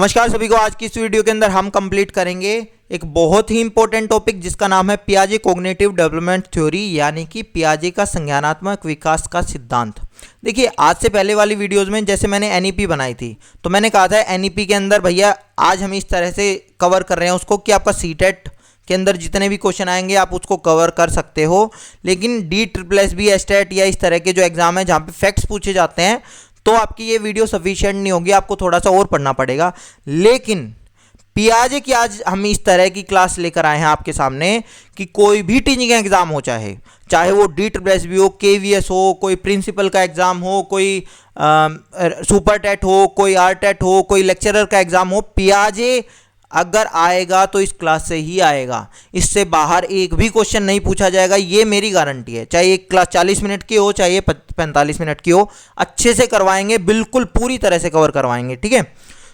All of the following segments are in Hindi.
नमस्कार सभी को। आज की इस वीडियो के अंदर हम कंप्लीट करेंगे एक बहुत ही इंपॉर्टेंट टॉपिक जिसका नाम है पियाजे कॉग्निटिव डेवलपमेंट थ्योरी, यानी कि पियाजे का संज्ञानात्मक विकास का सिद्धांत। देखिए, आज से पहले वाली वीडियोस में जैसे मैंने एनईपी बनाई थी तो मैंने कहा था एनईपी के अंदर भैया आज हम इस तरह से कवर कर रहे हैं उसको कि आपका सीटेट के अंदर जितने भी क्वेश्चन आएंगे आप उसको कवर कर सकते हो। लेकिन DSSB एस्टेट या इस तरह के जो एग्जाम है जहाँ पे फैक्ट्स पूछे जाते हैं तो आपकी ये वीडियो सफिशिएंट नहीं होगी, आपको थोड़ा सा और पढ़ना पड़ेगा। लेकिन पियाजे की आज हम इस तरह की क्लास लेकर आए हैं आपके सामने कि कोई भी टीचिंग एग्जाम हो, चाहे वो DSSB हो, KVS हो, कोई प्रिंसिपल का एग्जाम हो, कोई सुपर टेट हो, कोई RTET हो, कोई लेक्चरर का एग्जाम हो, पियाजे अगर आएगा तो इस क्लास से ही आएगा। इससे बाहर एक भी क्वेश्चन नहीं पूछा जाएगा, ये मेरी गारंटी है। चाहे एक क्लास 40 मिनट की हो, चाहे 45 मिनट की हो, अच्छे से करवाएंगे, बिल्कुल पूरी तरह से कवर करवाएंगे। ठीक है,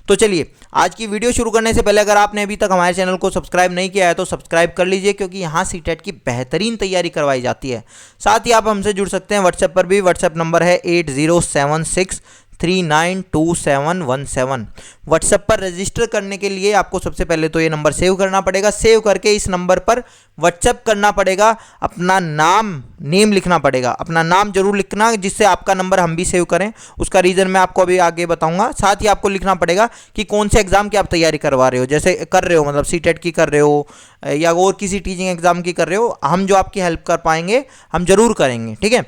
तो चलिए आज की वीडियो शुरू करने से पहले अगर आपने अभी तक हमारे चैनल को सब्सक्राइब नहीं किया है तो सब्सक्राइब कर लीजिए, क्योंकि यहाँ सीटेट की बेहतरीन तैयारी करवाई जाती है। साथ ही आप हमसे जुड़ सकते हैं व्हाट्सएप पर भी। व्हाट्सएप नंबर है 8076392717। व्हाट्सएप पर रजिस्टर करने के लिए आपको सबसे पहले तो ये नंबर सेव करना पड़ेगा। सेव करके इस नंबर पर व्हाट्सएप करना पड़ेगा, अपना नेम लिखना पड़ेगा। अपना नाम जरूर लिखना जिससे आपका नंबर हम भी सेव करें। उसका रीज़न मैं आपको अभी आगे बताऊंगा। साथ ही आपको लिखना पड़ेगा कि कौन से एग्जाम की आप तैयारी करवा रहे हो, जैसे कर रहे हो मतलब सीटेट की कर रहे हो या और किसी टीचिंग एग्जाम की कर रहे हो। हम जो आपकी हेल्प कर पाएंगे हम जरूर करेंगे। ठीक है,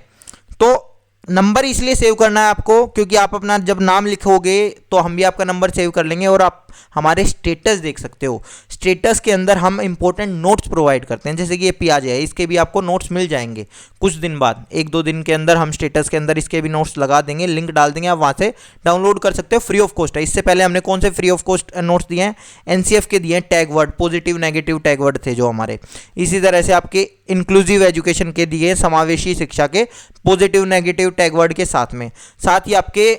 तो नंबर इसलिए सेव करना है आपको क्योंकि आप अपना जब नाम लिखोगे तो हम भी आपका नंबर सेव कर लेंगे और आप हमारे स्टेटस देख सकते हो। स्टेटस के अंदर हम इंपॉर्टेंट नोट्स प्रोवाइड करते हैं, जैसे कि ये पियाजे है, इसके भी आपको नोट्स मिल जाएंगे कुछ दिन बाद। 1-2 दिन के अंदर हम स्टेटस के अंदर इसके भी नोट्स लगा देंगे, लिंक डाल देंगे, आप वहाँ से डाउनलोड कर सकते हो, फ्री ऑफ कॉस्ट है। इससे पहले हमने कौन से फ्री ऑफ कॉस्ट नोट्स दिए हैं? NCF के दिए हैं, tag word, positive negative tag word थे जो हमारे। इसी तरह से आपके इंक्लूसिव एजुकेशन के दिए, समावेशी शिक्षा के पॉजिटिव नेगेटिव टैग वर्ड के साथ में। साथ ही आपके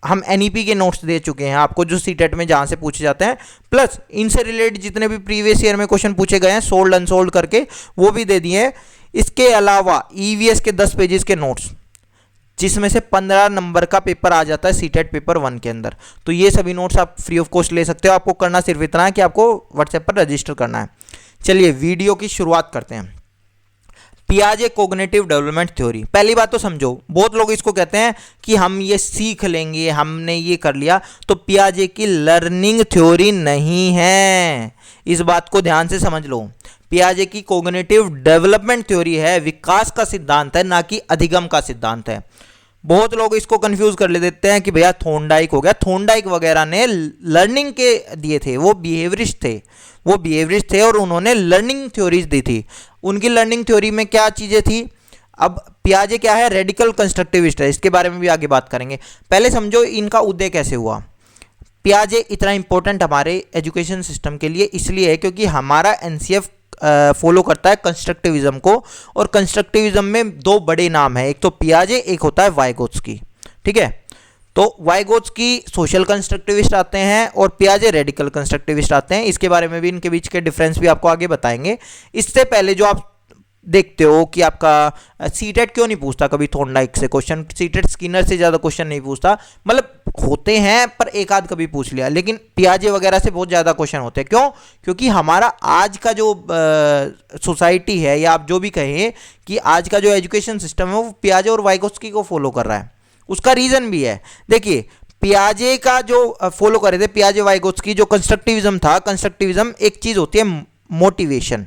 हम NEP के नोट्स दे चुके हैं आपको, जो सीटेट में जहाँ से पूछे जाते हैं, प्लस इनसे रिलेटेड जितने भी प्रीवियस ईयर में क्वेश्चन पूछे गए हैं सोल्ड अनसोल्ड करके वो भी दे दिए हैं। इसके अलावा EVS के 10 पेजेस के नोट्स, जिसमें से 15 नंबर का पेपर आ जाता है सीटेट पेपर 1 के अंदर। तो ये सभी नोट्स आप फ्री ऑफ कॉस्ट ले सकते हो। आपको करना सिर्फ इतना है कि आपको व्हाट्सएप पर रजिस्टर करना है। चलिए वीडियो की शुरुआत करते हैं। पियाजे कॉग्निटिव डेवलपमेंट थ्योरी, पहली बात तो समझो, बहुत लोग इसको कहते हैं कि हम ये सीख लेंगे, हमने ये कर लिया, तो पियाजे की लर्निंग थ्योरी नहीं है। इस बात को ध्यान से समझ लो। पियाजे की कॉग्निटिव डेवलपमेंट थ्योरी है, विकास का सिद्धांत है, ना कि अधिगम का सिद्धांत है। बहुत लोग इसको कंफ्यूज कर ले देते हैं कि भैया थॉर्नडाइक हो गया। थॉर्नडाइक वगैरह ने लर्निंग के दिए थे, वो बिहेवियरिस्ट थे और उन्होंने लर्निंग थ्योरीज दी थी। उनकी लर्निंग थ्योरी में क्या चीज़ें थी? अब पियाजे क्या है? रेडिकल कंस्ट्रक्टिविस्ट है, इसके बारे में भी आगे बात करेंगे। पहले समझो इनका उदय कैसे हुआ। पियाजे इतना इंपॉर्टेंट हमारे एजुकेशन सिस्टम के लिए इसलिए है क्योंकि हमारा NCF फॉलो करता है कंस्ट्रक्टिविज्म को, और कंस्ट्रक्टिविज्म में 2 बड़े नाम है, एक तो पियाजे, एक होता है वाइगोत्स्की। ठीक है, तो वाइगोत्स्की सोशल कंस्ट्रक्टिविस्ट आते हैं और पियाजे रेडिकल कंस्ट्रक्टिविस्ट आते हैं। इसके बारे में भी, इनके बीच के डिफरेंस भी आपको आगे बताएंगे। इससे पहले जो आप देखते हो कि आपका सीटेट क्यों नहीं पूछता कभी थॉर्नडाइक से क्वेश्चन, सीटेट स्किनर से ज़्यादा क्वेश्चन नहीं पूछता, मतलब होते हैं पर एक आध कभी पूछ लिया, लेकिन पियाजे वगैरह से बहुत ज़्यादा क्वेश्चन होते हैं। क्यों? क्योंकि हमारा आज का जो सोसाइटी है, या आप जो भी कहें कि आज का जो एजुकेशन सिस्टम है वो पियाजे और वाइगोत्स्की को फॉलो कर रहा है। उसका रीज़न भी है। देखिए, पियाजे का जो फॉलो कर रहे थे, पियाजे वाइगोत्स्की, जो कंस्ट्रक्टिविज्म था, कंस्ट्रक्टिविज्म एक चीज़ होती है मोटिवेशन,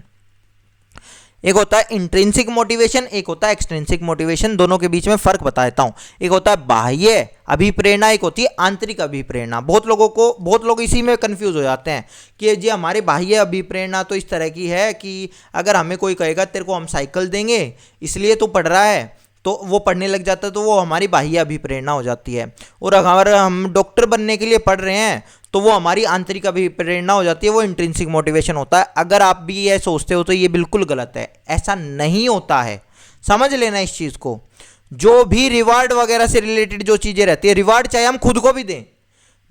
एक होता है इंट्रिंसिक मोटिवेशन, एक होता है एक्सट्रिंसिक मोटिवेशन। दोनों के बीच में फर्क बता देता हूं। एक होता है बाह्य अभिप्रेरणा, एक होती है आंतरिक अभिप्रेरणा। बहुत लोग इसी में कंफ्यूज हो जाते हैं कि जी हमारी बाह्य अभिप्रेरणा तो इस तरह की है कि अगर हमें कोई कहेगा तेरे को हम साइकिल देंगे इसलिए तो पढ़ रहा है, तो वो पढ़ने लग जाता है, तो वो हमारी बाह्य अभिप्रेरणा हो जाती है। और अगर हम डॉक्टर बनने के लिए पढ़ रहे हैं तो वो हमारी आंतरिक अभिप्रेरणा हो जाती है, वो इंट्रिंसिक मोटिवेशन होता है। अगर आप भी ये सोचते हो तो ये बिल्कुल गलत है, ऐसा नहीं होता है। समझ लेना इस चीज़ को। जो भी रिवार्ड वगैरह से रिलेटेड जो चीज़ें रहती है, रिवार्ड चाहे हम खुद को भी दें,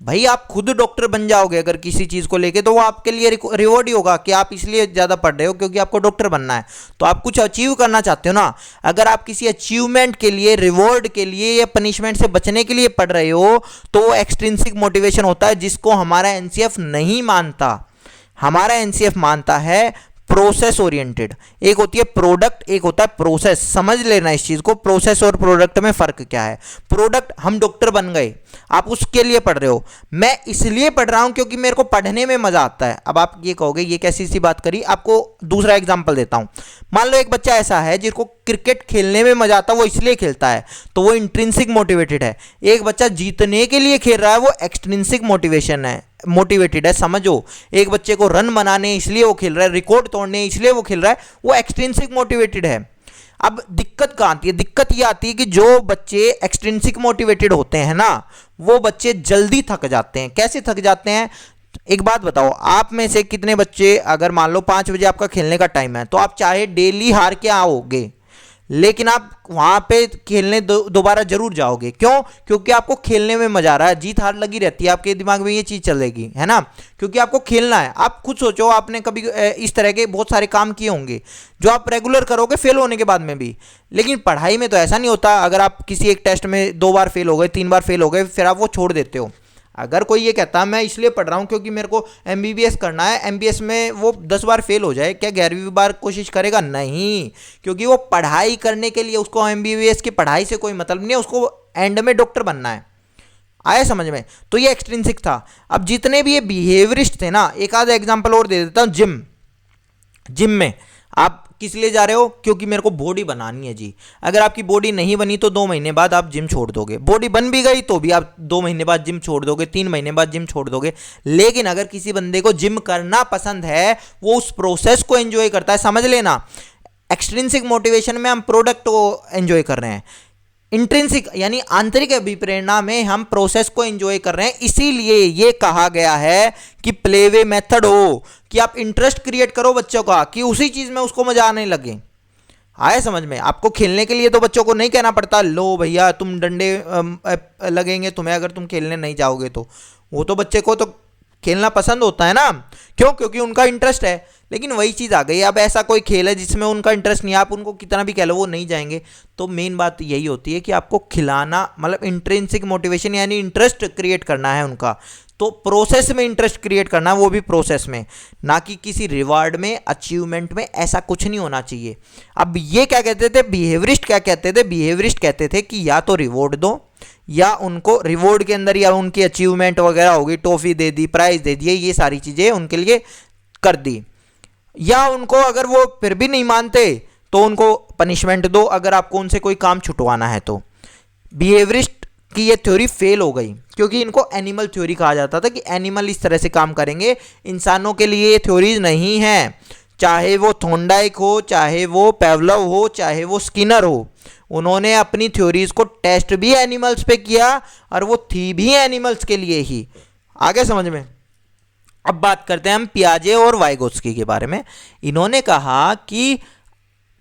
भाई आप खुद डॉक्टर बन जाओगे अगर किसी चीज़ को लेके, तो वो आपके लिए रिवॉर्ड ही होगा कि आप इसलिए ज़्यादा पढ़ रहे हो क्योंकि आपको डॉक्टर बनना है। तो आप कुछ अचीव करना चाहते हो ना। अगर आप किसी अचीवमेंट के लिए, रिवॉर्ड के लिए या पनिशमेंट से बचने के लिए पढ़ रहे हो तो वो एक्सट्रिंसिक मोटिवेशन होता है, जिसको हमारा एनसीएफ नहीं मानता। हमारा एनसीएफ मानता है प्रोसेस ओरिएंटेड। एक होती है प्रोडक्ट, एक होता है प्रोसेस। समझ लेना इस चीज को, प्रोसेस और प्रोडक्ट में फर्क क्या है। प्रोडक्ट, हम डॉक्टर बन गए, आप उसके लिए पढ़ रहे हो, मैं इसलिए पढ़ रहा हूं क्योंकि मेरे को पढ़ने में मजा आता है। अब आप ये कहोगे ये कैसी सी बात करी। आपको दूसरा एग्जांपल देता हूं। मान लो एक बच्चा ऐसा है जिसको क्रिकेट खेलने में मजा आता है, वो इसलिए खेलता है, तो वो इंट्रिंसिक मोटिवेटेड है। एक बच्चा जीतने के लिए खेल रहा है, वो एक्सट्रिंसिक मोटिवेटेड है। समझो, एक बच्चे को रन बनाने इसलिए वो खेल रहा है, रिकॉर्ड तोड़ने इसलिए वो खेल रहा है, वो एक्सट्रिंसिक मोटिवेटेड है। अब दिक्कत कहाँ आती है? दिक्कत ये आती है कि जो बच्चे एक्सट्रिंसिक मोटिवेटेड होते हैं ना, वो बच्चे जल्दी थक जाते हैं। कैसे थक जाते हैं? एक बात बताओ, आप में से कितने बच्चे, अगर मान लो 5 बजे आपका खेलने का टाइम है, तो आप चाहे डेली हार के आओगे, लेकिन आप वहां पे खेलने दोबारा जरूर जाओगे। क्यों? क्योंकि आपको खेलने में मजा आ रहा है। जीत हार लगी रहती है, आपके दिमाग में ये चीज चलेगी, है ना, क्योंकि आपको खेलना है। आप खुद सोचो, आपने कभी इस तरह के बहुत सारे काम किए होंगे जो आप रेगुलर करोगे फेल होने के बाद में भी। लेकिन पढ़ाई में तो ऐसा नहीं होता। अगर आप किसी एक टेस्ट में 2 बार फेल हो गए, 3 बार फेल हो गए, फिर आप वो छोड़ देते हो। अगर कोई ये कहता है मैं इसलिए पढ़ रहा हूँ क्योंकि मेरे को एमबीबीएस करना है, एमबीबीएस में वो 10 बार फेल हो जाए, क्या 11वीं बार कोशिश करेगा? नहीं, क्योंकि वो पढ़ाई करने के लिए, उसको एमबीबीएस की पढ़ाई से कोई मतलब नहीं है, उसको एंड में डॉक्टर बनना है। आया समझ में? तो ये एक्सट्रिंसिक था। अब जितने भी ये बिहेवियरिस्ट थे ना, एक आधा एग्जाम्पल और दे देता हूँ। जिम में आप किस लिए जा रहे हो? क्योंकि मेरे को बॉडी बनानी है जी। अगर आपकी बॉडी नहीं बनी तो 2 महीने बाद आप जिम छोड़ दोगे। बॉडी बन भी गई तो भी आप 2 महीने बाद जिम छोड़ दोगे, 3 महीने बाद जिम छोड़ दोगे। लेकिन अगर किसी बंदे को जिम करना पसंद है, वो उस प्रोसेस को एंजॉय करता है। समझ लेना, एक्सट्रिंसिक मोटिवेशन में हम प्रोडक्ट को एंजॉय कर रहे हैं, इंट्रिंसिक यानी आंतरिक अभिप्रेरणा में हम प्रोसेस को एंजॉय कर रहे हैं। इसीलिए ये कहा गया है कि प्लेवे मेथड हो, कि आप इंटरेस्ट क्रिएट करो बच्चों का, कि उसी चीज में उसको मजा आने लगे। आए समझ में? आपको खेलने के लिए तो बच्चों को नहीं कहना पड़ता लो भैया तुम डंडे लगेंगे तुम्हें अगर तुम खेलने नहीं जाओगे तो। वो तो बच्चे को तो खेलना पसंद होता है ना। क्यों? क्योंकि उनका इंटरेस्ट है। लेकिन वही चीज़ आ गई, अब ऐसा कोई खेल है जिसमें उनका इंटरेस्ट नहीं है, आप उनको कितना भी कह लो वो नहीं जाएंगे। तो मेन बात यही होती है कि आपको खिलाना, मतलब इंट्रिंसिक मोटिवेशन यानी इंटरेस्ट क्रिएट करना है उनका। तो प्रोसेस में इंटरेस्ट क्रिएट करना, वो भी प्रोसेस में, ना कि किसी रिवार्ड में, अचीवमेंट में। ऐसा कुछ नहीं होना चाहिए। अब ये क्या कहते थे बिहेवियरिस्ट? क्या कहते थे बिहेवियरिस्ट? कहते थे कि या तो रिवॉर्ड दो, या उनको रिवॉर्ड के अंदर या उनकी अचीवमेंट वगैरह होगी, टॉफी दे दी, प्राइज दे दिए, ये सारी चीज़ें उनके लिए कर दी। या उनको अगर वो फिर भी नहीं मानते तो उनको पनिशमेंट दो, अगर आपको उनसे कोई काम छुटवाना है तो। बिहेवियरिस्ट की ये थ्योरी फेल हो गई क्योंकि इनको एनिमल थ्योरी कहा जाता था, कि एनिमल इस तरह से काम करेंगे। इंसानों के लिए ये थ्योरीज नहीं है। चाहे वो थॉर्नडाइक हो, चाहे वो पेवलव हो, चाहे वो स्किनर हो, उन्होंने अपनी थ्योरीज को टेस्ट भी एनिमल्स पे किया और वो थी भी एनिमल्स के लिए ही। आगे समझ में? अब बात करते हैं हम पियाजे और वाइगोत्स्की के बारे में। इन्होंने कहा कि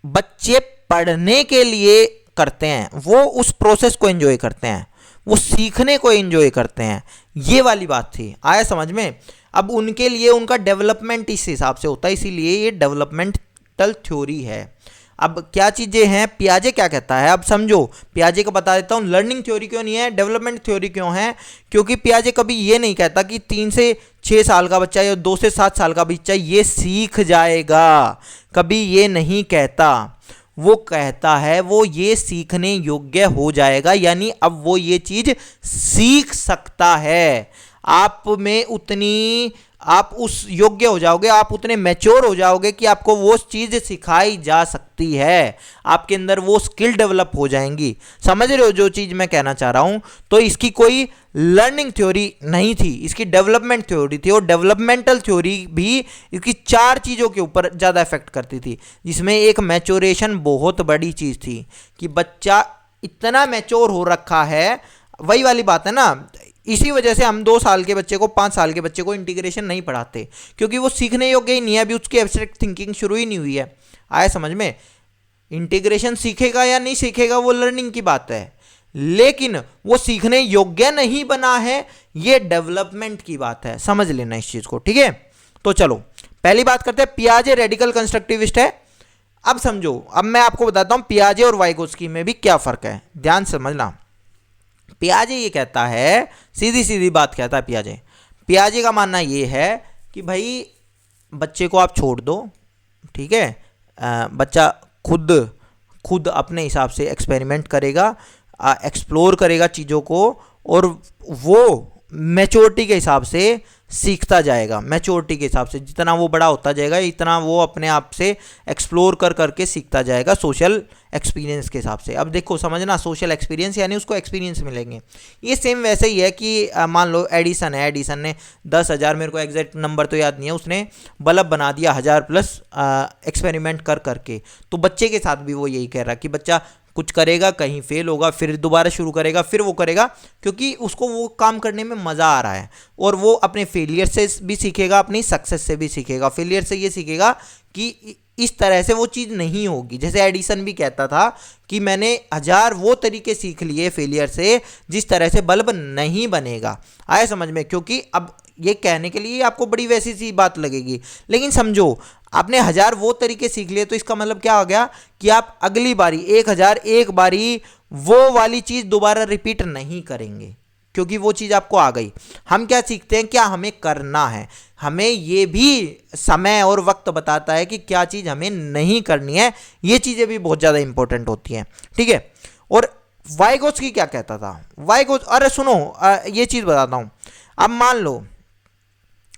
बच्चे पढ़ने के लिए करते हैं, वो उस प्रोसेस को एंजॉय करते हैं, वो सीखने को एंजॉय करते हैं। ये वाली बात थी। आया समझ में? अब उनके लिए उनका डेवलपमेंट इस हिसाब से होता है, इसीलिए ये डेवलपमेंटल थ्योरी है। अब क्या चीज़ें हैं, पियाजे क्या कहता है, अब समझो। पियाजे को बता देता हूँ लर्निंग थ्योरी क्यों नहीं है, डेवलपमेंट थ्योरी क्यों है। क्योंकि पियाजे कभी ये नहीं कहता कि 3 से 6 साल का बच्चा या 2 से 7 साल का बच्चा ये सीख जाएगा, कभी ये नहीं कहता। वो कहता है वो ये सीखने योग्य हो जाएगा, यानी अब वो ये चीज़ सीख सकता है। आप में उतनी, आप उस योग्य हो जाओगे, आप उतने मैच्योर हो जाओगे कि आपको वो चीज़ सिखाई जा सकती है, आपके अंदर वो स्किल डेवलप हो जाएंगी। समझ रहे हो जो चीज़ मैं कहना चाह रहा हूँ? तो इसकी कोई लर्निंग थ्योरी नहीं थी, इसकी डेवलपमेंट थ्योरी थी। और डेवलपमेंटल थ्योरी भी इसकी 4 चीज़ों के ऊपर ज़्यादा इफेक्ट करती थी, जिसमें एक मैच्योरेशन बहुत बड़ी चीज़ थी, कि बच्चा इतना मैच्योर हो रखा है। वही वाली बात है ना, इसी वजह से हम 2 साल के बच्चे को, 5 साल के बच्चे को इंटीग्रेशन नहीं पढ़ाते, क्योंकि वो सीखने योग्य ही नहीं है, अभी उसकी एब्स्ट्रैक्ट थिंकिंग शुरू ही नहीं हुई है। आया समझ में? इंटीग्रेशन सीखेगा या नहीं सीखेगा वो लर्निंग की बात है। लेकिन वो सीखने योग्य नहीं बना है, ये डेवलपमेंट की बात है, समझ लेना इस चीज को, ठीक है। तो चलो पहली बात करते हैं, पियाजे रेडिकल कंस्ट्रक्टिविस्ट है। अब समझो, अब मैं आपको बताता हूं पियाजे और वाइगोत्स्की में भी क्या फर्क है, ध्यान से समझना। पियाजे ये कहता है, सीधी सीधी बात कहता है पियाजे। पियाजे का मानना ये है कि भाई बच्चे को आप छोड़ दो, ठीक है, बच्चा खुद अपने हिसाब से एक्सपेरिमेंट करेगा, एक्सप्लोर करेगा चीज़ों को, और वो मैच्योरिटी के हिसाब से सीखता जाएगा। मैच्योरिटी के हिसाब से जितना वो बड़ा होता जाएगा, इतना वो अपने आप से एक्सप्लोर करके सीखता जाएगा, सोशल एक्सपीरियंस के हिसाब से। अब देखो समझना, सोशल एक्सपीरियंस यानी उसको एक्सपीरियंस मिलेंगे। ये सेम वैसे ही है कि मान लो एडिसन है, एडिसन ने 10,000, मेरे को एग्जैक्ट नंबर तो याद नहीं है, उसने बल्ब बना दिया 1000+ एक्सपेरिमेंट करके। तो बच्चे के साथ भी वो यही कह रहा कि बच्चा कुछ करेगा, कहीं फेल होगा, फिर दोबारा शुरू करेगा, फिर वो करेगा, क्योंकि उसको वो काम करने में मज़ा आ रहा है। और वो अपने फेलियर से भी सीखेगा, अपनी सक्सेस से भी सीखेगा। फेलियर से ये सीखेगा कि इस तरह से वो चीज़ नहीं होगी। जैसे एडिसन भी कहता था कि मैंने 1000 वो तरीके सीख लिए फेलियर से जिस तरह से बल्ब नहीं बनेगा। आया समझ में? क्योंकि अब ये कहने के लिए आपको बड़ी वैसी सी बात लगेगी, लेकिन समझो आपने 1000 वो तरीके सीख लिए, तो इसका मतलब क्या हो गया कि आप अगली बारी 1001 बारी वो वाली चीज़ दोबारा रिपीट नहीं करेंगे, क्योंकि वो चीज़ आपको आ गई। हम क्या सीखते हैं, क्या हमें करना है। हमें ये भी समय और वक्त बताता है कि क्या चीज़ हमें नहीं करनी है। ये चीज़ें भी बहुत ज़्यादा इंपॉर्टेंट होती हैं, ठीक है। और वाइगोत्स्की क्या कहता था, अरे सुनो, ये चीज़ बताता हूँ। अब मान लो,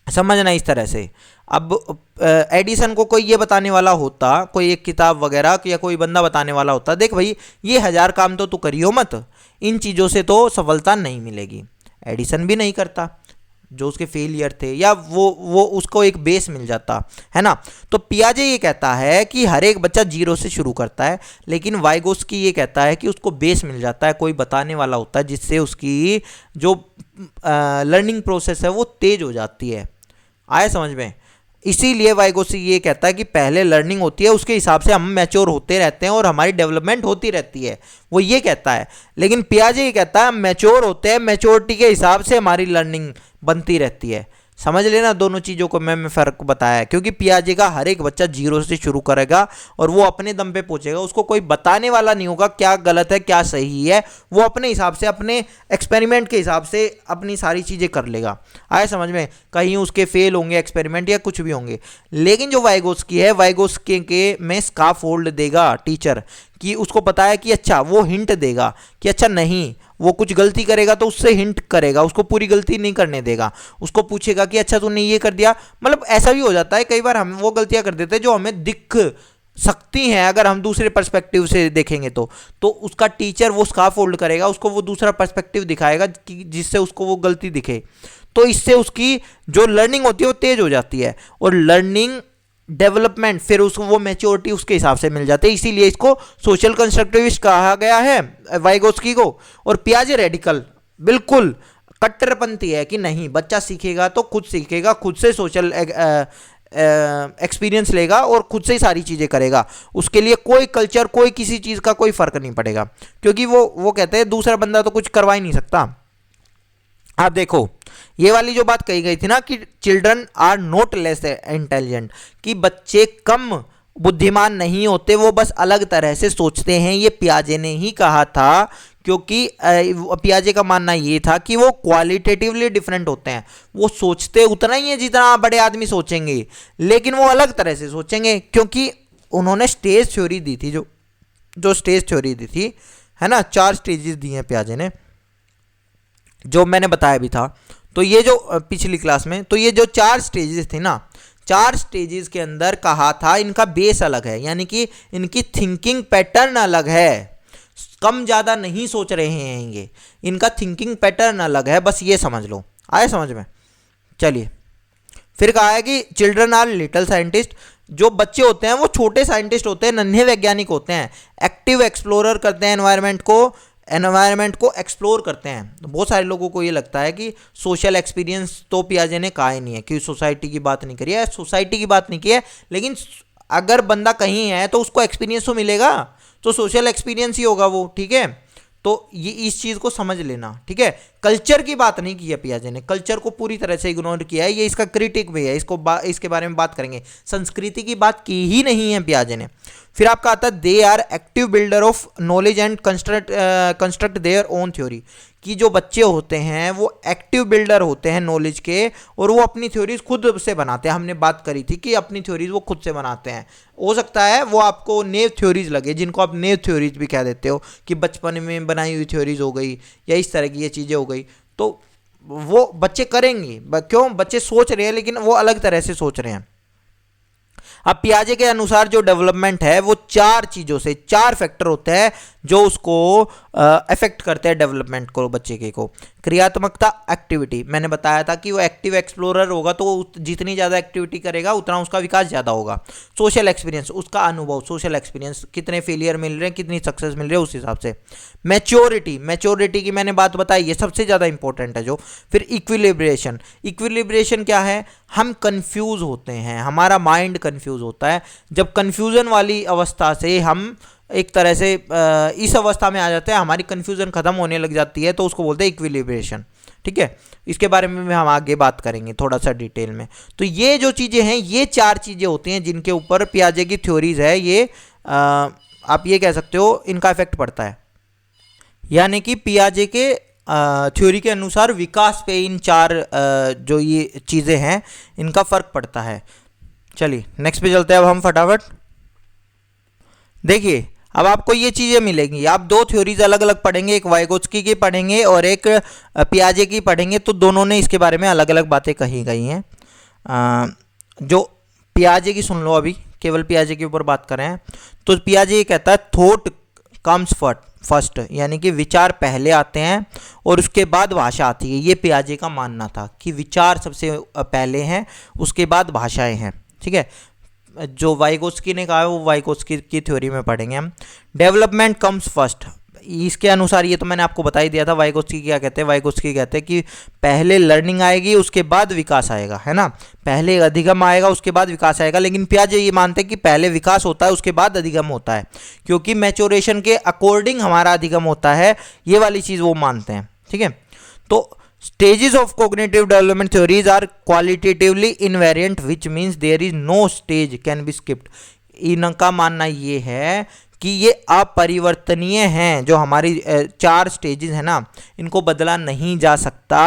समझना इस तरह से, अब एडिसन को कोई ये बताने वाला होता, कोई एक किताब वगैरह या कोई बंदा बताने वाला होता, देख भाई ये 1000 काम तो तू करियो मत, इन चीज़ों से तो सफलता नहीं मिलेगी। एडिसन भी नहीं करता, जो उसके फेलियर थे, या वो उसको एक बेस मिल जाता है ना। तो पियाजे ये कहता है कि हर एक बच्चा 0 से शुरू करता है, लेकिन वाइगोत्स्की ये कहता है कि उसको बेस मिल जाता है, कोई बताने वाला होता है, जिससे उसकी जो लर्निंग प्रोसेस है वो तेज हो जाती है। आया समझ में? इसीलिए वाइगोत्स्की ये कहता है कि पहले लर्निंग होती है, उसके हिसाब से हम मैच्योर होते रहते हैं और हमारी डेवलपमेंट होती रहती है, वो ये कहता है। लेकिन पियाजे ये कहता है हम मैच्योर होते हैं, मैच्योरिटी के हिसाब से हमारी लर्निंग बनती रहती है। समझ लेना दोनों चीज़ों को मैं फ़र्क बताया, क्योंकि पियाजे का हर एक बच्चा 0 से शुरू करेगा और वो अपने दम पे पहुंचेगा। उसको कोई बताने वाला नहीं होगा क्या गलत है क्या सही है, वो अपने हिसाब से, अपने एक्सपेरिमेंट के हिसाब से अपनी सारी चीज़ें कर लेगा। आए समझ में? कहीं उसके फेल होंगे एक्सपेरिमेंट या कुछ भी होंगे, लेकिन जो वाइगोत्स्की है, वाइगोत्स्की के में स्काफोल्ड देगा टीचर, कि उसको पता है कि अच्छा, वो हिंट देगा कि अच्छा नहीं, वो कुछ गलती करेगा तो उससे हिंट करेगा, उसको पूरी गलती नहीं करने देगा। उसको पूछेगा कि अच्छा तूने ये कर दिया, मतलब ऐसा भी हो जाता है कई बार हम वो गलतियां कर देते हैं जो हमें दिख सकती हैं अगर हम दूसरे पर्सपेक्टिव से देखेंगे तो उसका टीचर वो स्काफ फोल्ड करेगा, उसको वो दूसरा पर्सपेक्टिव दिखाएगा कि जिससे उसको वो गलती दिखे। तो इससे उसकी जो लर्निंग होती है वो तेज हो जाती है, और लर्निंग डेवलपमेंट फिर उसको वो मैच्योरिटी उसके हिसाब से मिल जाती है। इसीलिए इसको सोशल कंस्ट्रक्टिविस्ट कहा गया है वाइगोत्स्की को। और पियाजे रेडिकल बिल्कुल कट्टरपंथी है कि नहीं, बच्चा सीखेगा तो खुद सीखेगा, खुद से सोशल एक्सपीरियंस लेगा और खुद से ही सारी चीज़ें करेगा। उसके लिए कोई कल्चर, कोई किसी चीज़ का कोई फर्क नहीं पड़ेगा, क्योंकि वो कहते हैं दूसरा बंदा तो कुछ करवा ही नहीं सकता। आप देखो ये वाली जो बात कही गई थी ना कि children are not less intelligent, कि बच्चे कम बुद्धिमान नहीं होते, वो बस अलग तरह से सोचते हैं। ये पियाजे ने ही कहा था, क्योंकि पियाजे का मानना ये था कि वो क्वालिटेटिवली डिफरेंट होते हैं। वो सोचते उतना ही है जितना बड़े आदमी सोचेंगे, लेकिन वो अलग तरह से सोचेंगे, क्योंकि उन्होंने स्टेज थ्योरी दी थी, जो स्टेज थ्योरी दी थी, है ना, 4 स्टेजेस दी हैं पियाजे ने, जो मैंने बताया भी था। तो ये जो पिछली क्लास में, तो ये जो 4 स्टेजेस थे ना, 4 स्टेजेस के अंदर कहा था इनका बेस अलग है, यानी कि इनकी थिंकिंग पैटर्न अलग है। कम ज़्यादा नहीं सोच रहे हैं ये, इनका थिंकिंग पैटर्न अलग है, बस ये समझ लो। आए समझ में? चलिए फिर कहा है कि चिल्ड्रन आर लिटिल साइंटिस्ट, जो बच्चे होते हैं वो छोटे साइंटिस्ट होते हैं, नन्हे वैज्ञानिक होते हैं, एक्टिव एक्सप्लोरर करते हैं, एनवायरनमेंट को एक्सप्लोर करते हैं। तो बहुत सारे लोगों को ये लगता है कि सोशल एक्सपीरियंस तो पियाजे ने कहा ही नहीं है, कि सोसाइटी की बात नहीं करी है, सोसाइटी की बात नहीं की है, लेकिन अगर बंदा कहीं है तो उसको एक्सपीरियंस तो मिलेगा, तो सोशल एक्सपीरियंस ही होगा वो, ठीक है। तो ये इस चीज़ को समझ लेना, ठीक है। कल्चर की बात नहीं की है पियाजे ने, कल्चर को पूरी तरह से इग्नोर किया है, ये इसका क्रिटिक भी है, इसके बारे में बात करेंगे। संस्कृति की बात की ही नहीं है पियाजे ने। फिर आपका आता है they are active builder of knowledge and construct their own theory, कि जो बच्चे होते हैं वो एक्टिव बिल्डर होते हैं नॉलेज के, और वो अपनी थ्योरीज खुद से बनाते हैं। हमने बात करी थी कि अपनी थ्योरीज वो खुद से बनाते हैं। हो सकता है वो आपको नेव थ्योरीज लगे, जिनको आप नेव थ्योरीज भी कह देते हो, कि बचपन में बनाई हुई थ्योरीज हो गई या इस तरह की ये चीज़ें हो गई, तो वो बच्चे करेंगे। क्यों? बच्चे सोच रहे हैं, लेकिन वो अलग तरह से सोच रहे हैं। अब पियाजे के अनुसार जो डेवलपमेंट है वो 4 चीज़ों से, 4 फैक्टर होते हैं जो उसको अफेक्ट करते हैं डेवलपमेंट को, बच्चे के को। क्रियात्मकता, एक्टिविटी, मैंने बताया था कि वो एक्टिव एक्सप्लोरर होगा तो जितनी ज़्यादा एक्टिविटी करेगा उतना उसका विकास ज़्यादा होगा। सोशल एक्सपीरियंस, उसका अनुभव, सोशल एक्सपीरियंस, कितने फेलियर मिल रहे हैं, कितनी सक्सेस मिल रही है, उस हिसाब से। मैच्योरिटी, मैच्योरिटी की मैंने बात बताई, ये सबसे ज़्यादा इंपॉर्टेंट है जो। फिर इक्विलिब्रेशन, इक्विलिब्रेशन क्या है? हम कंफ्यूज होते हैं, हमारा माइंड कंफ्यूज होता है। जब कंफ्यूजन वाली अवस्था से हम एक तरह से इस अवस्था में आ जाते हैं, हमारी कंफ्यूजन खत्म होने लग जाती है, तो उसको बोलते हैं इक्विलिब्रेशन, ठीक है। इसके बारे में भी हम आगे बात करेंगे थोड़ा सा डिटेल में। तो ये जो चीज़ें हैं, ये 4 चीज़ें होती हैं जिनके ऊपर पियाजे की थ्योरीज है, ये आप ये कह सकते हो इनका इफेक्ट पड़ता है। यानी कि पियाजे के थ्योरी के अनुसार विकास पे इन 4 जो ये चीज़ें हैं इनका फ़र्क पड़ता है। चलिए नेक्स्ट पे चलते हैं अब हम फटाफट। देखिए अब आपको ये चीज़ें मिलेंगी, आप 2 थ्योरीज अलग अलग पढ़ेंगे, एक वाइगोत्स्की की पढ़ेंगे और एक पियाजे की पढ़ेंगे, तो दोनों ने इसके बारे में अलग अलग बातें कही गई हैं। जो पियाजे की सुन लो, अभी केवल पियाजे के ऊपर बात कर रहे हैं। तो पियाजे ये कहता है थॉट कम्स फर्स्ट, यानी कि विचार पहले आते हैं और उसके बाद भाषा आती है। ये पियाजे का मानना था कि विचार सबसे पहले हैं, उसके बाद भाषाएं हैं, ठीक है। जो वाइगोत्स्की ने कहा है वो वाइगोत्स्की की थ्योरी में पढ़ेंगे हम। डेवलपमेंट कम्स फर्स्ट, इसके अनुसार ये तो मैंने आपको बता ही दिया था। वाइगोत्स्की क्या कहते हैं? वाइगोत्स्की कहते हैं कि पहले लर्निंग आएगी उसके बाद विकास आएगा, है ना। पहले अधिगम आएगा उसके बाद विकास आएगा, लेकिन पियाजे ये मानते हैं कि पहले विकास होता है उसके बाद अधिगम होता है, क्योंकि मैच्योरेशन के अकॉर्डिंग हमारा अधिगम होता है। ये वाली चीज़ वो मानते हैं, ठीक है। तो stages of cognitive development theories are qualitatively invariant, which means there is no stage can be skipped. इनका मानना ये है कि ये अपरिवर्तनीय हैं। जो हमारी 4 स्टेजेस हैं ना, इनको बदला नहीं जा सकता,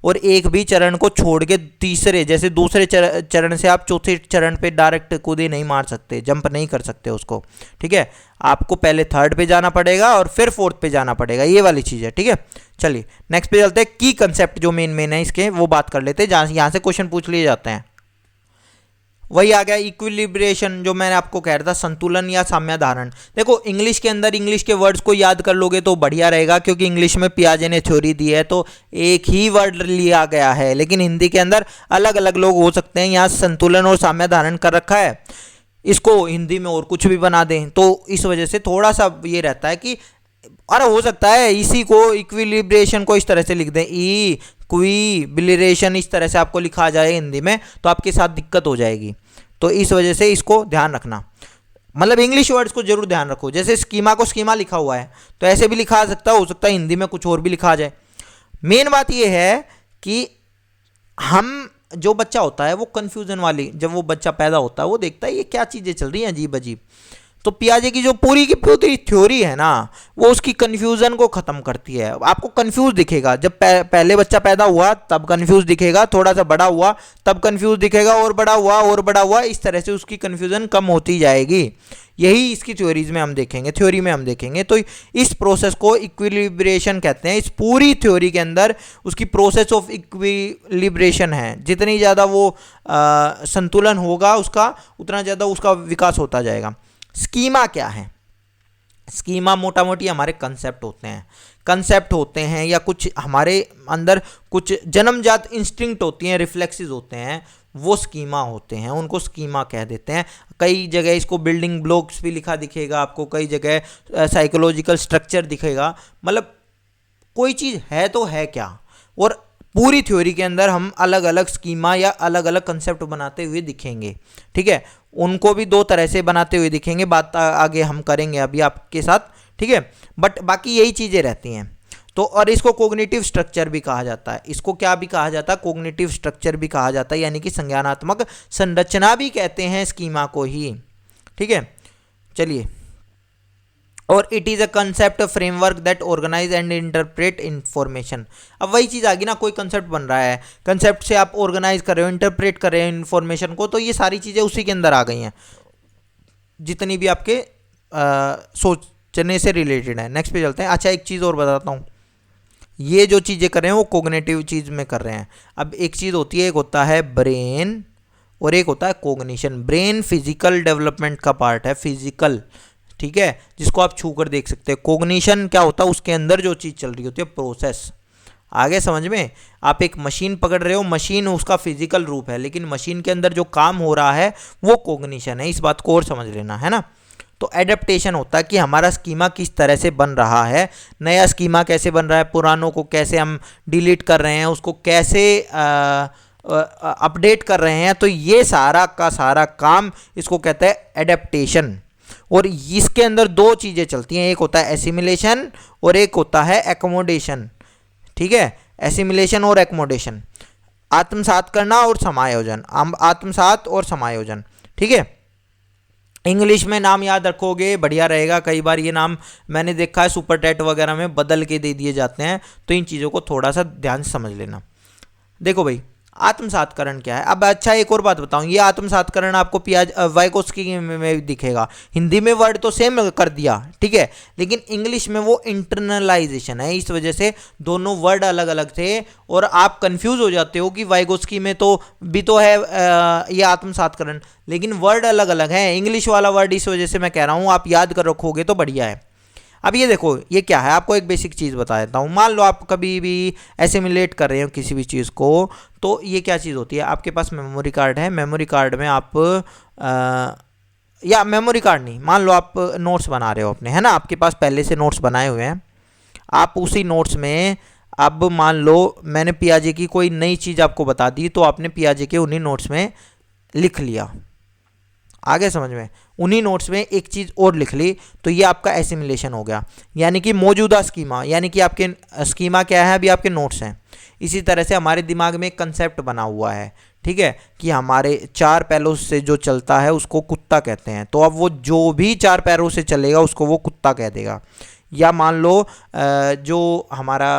और एक भी चरण को छोड़ के तीसरे, जैसे दूसरे चरण से आप चौथे चरण पे डायरेक्ट कूदे नहीं मार सकते, जंप नहीं कर सकते उसको, ठीक है। आपको पहले 3rd पे जाना पड़ेगा और फिर 4th पे जाना पड़ेगा, ये वाली चीज़ है, ठीक है। चलिए नेक्स्ट पे चलते हैं। की कंसेप्ट जो मेन है इसके, वो बात कर लेते हैं, जहाँ यहाँ से क्वेश्चन पूछ लिए जाते हैं। वही आ गया इक्विलिब्रेशन, जो मैंने आपको कह रहा था, संतुलन या साम्याधारण। देखो इंग्लिश के अंदर इंग्लिश के वर्ड्स को याद कर लोगे तो बढ़िया रहेगा, क्योंकि इंग्लिश में पियाजे ने थ्योरी दी है तो एक ही वर्ड लिया गया है, लेकिन हिंदी के अंदर अलग अलग लोग हो सकते हैं। यहाँ संतुलन और साम्याधारण कर रखा है, इसको हिंदी में और कुछ भी बना दें, तो इस वजह से थोड़ा सा ये रहता है कि अरे हो सकता है इसी को इक्विलिब्रेशन को इस तरह से लिख दें, इक्विलिब्रेशन इस तरह से आपको लिखा जाए हिंदी में, तो आपके साथ दिक्कत हो जाएगी। तो इस वजह से इसको ध्यान रखना, मतलब इंग्लिश वर्ड्स को जरूर ध्यान रखो। जैसे स्कीमा को स्कीमा लिखा हुआ है तो ऐसे भी लिखा सकता है, हो सकता है हिंदी में कुछ और भी लिखा जाए। मेन बात यह है कि हम, जो बच्चा होता है वो कन्फ्यूजन वाली, जब वो बच्चा पैदा होता है वो देखता है ये क्या चीज़ें चल रही हैं अजीब अजीब, तो पियाजे की जो पूरी की पूरी थ्योरी है ना, वो उसकी कन्फ्यूज़न को ख़त्म करती है। आपको कन्फ्यूज़ दिखेगा, जब पहले बच्चा पैदा हुआ तब कन्फ्यूज़ दिखेगा, थोड़ा सा बड़ा हुआ तब कन्फ्यूज़ दिखेगा, और बड़ा हुआ और बड़ा हुआ, इस तरह से उसकी कन्फ्यूज़न कम होती जाएगी। यही इसकी थ्योरीज में हम देखेंगे, थ्योरी में हम देखेंगे। तो इस प्रोसेस को इक्विलिब्रेशन कहते हैं। इस पूरी थ्योरी के अंदर उसकी प्रोसेस ऑफ इक्विलिब्रेशन है। जितनी ज़्यादा वो संतुलन होगा उसका, उतना ज़्यादा उसका विकास होता जाएगा। स्कीमा क्या है? स्कीमा मोटा मोटी हमारे कंसेप्ट होते हैं, या कुछ हमारे अंदर कुछ जन्मजात इंस्टिंक्ट होती हैं, रिफ्लेक्सेस होते हैं, वो स्कीमा होते हैं, उनको स्कीमा कह देते हैं। कई जगह इसको बिल्डिंग ब्लॉक्स भी लिखा दिखेगा आपको, कई जगह साइकोलॉजिकल स्ट्रक्चर दिखेगा, मतलब कोई चीज़ है तो है क्या। और पूरी थ्योरी के अंदर हम अलग अलग स्कीमा या अलग अलग कंसेप्ट बनाते हुए दिखेंगे, ठीक है। उनको भी 2 तरह से बनाते हुए दिखेंगे, बात आगे हम करेंगे अभी आपके साथ, ठीक है, बट बाकी यही चीज़ें रहती हैं। तो और इसको कोग्निटिव स्ट्रक्चर भी कहा जाता है, इसको क्या भी कहा जाता है, कोग्निटिव स्ट्रक्चर भी कहा जाता है, यानी कि संज्ञानात्मक संरचना भी कहते हैं स्कीमा को ही। ठीक है, चलिए। और it is a concept framework that organize and interpret information. अब वही चीज़ आ गई ना, कोई कंसेप्ट बन रहा है, कंसेप्ट से आप ऑर्गेनाइज कर रहे हो, इंटरप्रेट कर रहे हो इन्फॉर्मेशन को, तो ये सारी चीज़ें उसी के अंदर आ गई हैं, जितनी भी आपके सोचने से रिलेटेड है। नेक्स्ट पे चलते हैं। अच्छा, एक चीज़ और बताता हूँ, ये जो चीज़ें कर रहे हैं वो कोग्निटिव चीज़ में कर रहे हैं। अब एक चीज़ होती है, एक होता है ब्रेन और एक होता है कोग्निशन। ब्रेन फिजिकल डेवलपमेंट का पार्ट है, फिजिकल, ठीक है, जिसको आप छू कर देख सकते हैं। कोग्निशन क्या होता है, उसके अंदर जो चीज़ चल रही होती है, प्रोसेस। आगे समझ में, आप एक मशीन पकड़ रहे हो, मशीन उसका फिजिकल रूप है, लेकिन मशीन के अंदर जो काम हो रहा है वो कोग्निशन है। इस बात को और समझ लेना है ना। तो एडेप्टेशन होता है कि हमारा स्कीमा किस तरह से बन रहा है, नया स्कीमा कैसे बन रहा है, पुरानों को कैसे हम डिलीट कर रहे हैं, उसको कैसे अपडेट कर रहे हैं। तो ये सारा का सारा काम इसको कहते हैं एडेप्टेशन। और इसके अंदर दो चीज़ें चलती हैं, एक होता है एसिमिलेशन और एक होता है एकोमोडेशन। ठीक है, एसिमिलेशन और एकोमोडेशन, आत्मसात करना और समायोजन, आत्मसात और समायोजन। ठीक है, इंग्लिश में नाम याद रखोगे बढ़िया रहेगा। कई बार ये नाम मैंने देखा है सुपर टैट वगैरह में बदल के दे दिए जाते हैं, तो इन चीज़ों को थोड़ा सा ध्यान से समझ लेना। देखो भाई, आत्मसातकरण क्या है। अब अच्छा, एक और बात बताऊं, ये आत्मसातकरण आपको वाइगोत्स्की में दिखेगा। हिंदी में वर्ड तो सेम कर दिया, ठीक है, लेकिन इंग्लिश में वो इंटरनलाइजेशन है, इस वजह से दोनों वर्ड अलग अलग थे और आप कंफ्यूज हो जाते हो कि वाइगोत्स्की में तो भी तो है ये आत्मसातकरण, लेकिन वर्ड अलग अलग है। इंग्लिश वाला वर्ड इस वजह से मैं कह रहा हूँ, आप याद कर रखोगे तो बढ़िया है। अब ये देखो, ये क्या है, आपको एक बेसिक चीज़ बता देता हूँ। मान लो आप कभी भी एसिमिलेट कर रहे हो किसी भी चीज़ को, तो ये क्या चीज़ होती है, आपके पास मेमोरी कार्ड है, मेमोरी कार्ड में आप या मेमोरी कार्ड नहीं, मान लो आप नोट्स बना रहे हो अपने, है ना, आपके पास पहले से नोट्स बनाए हुए हैं। आप उसी नोट्स में, अब मान लो मैंने पियाजे की कोई नई चीज़ आपको बता दी, तो आपने पियाजे के उन्हीं नोट्स में लिख लिया। आगे समझ में, उन्हीं नोट्स में एक चीज़ और लिख ली, तो ये आपका एसिमिलेशन हो गया, यानी कि मौजूदा स्कीमा, यानी कि आपके स्कीमा क्या है, अभी आपके नोट्स हैं। इसी तरह से हमारे दिमाग में एक कंसेप्ट बना हुआ है, ठीक है, कि हमारे चार पैरों से जो चलता है उसको कुत्ता कहते हैं, तो अब वो जो भी चार पैरों से चलेगा उसको वो कुत्ता कह देगा। या मान लो जो हमारा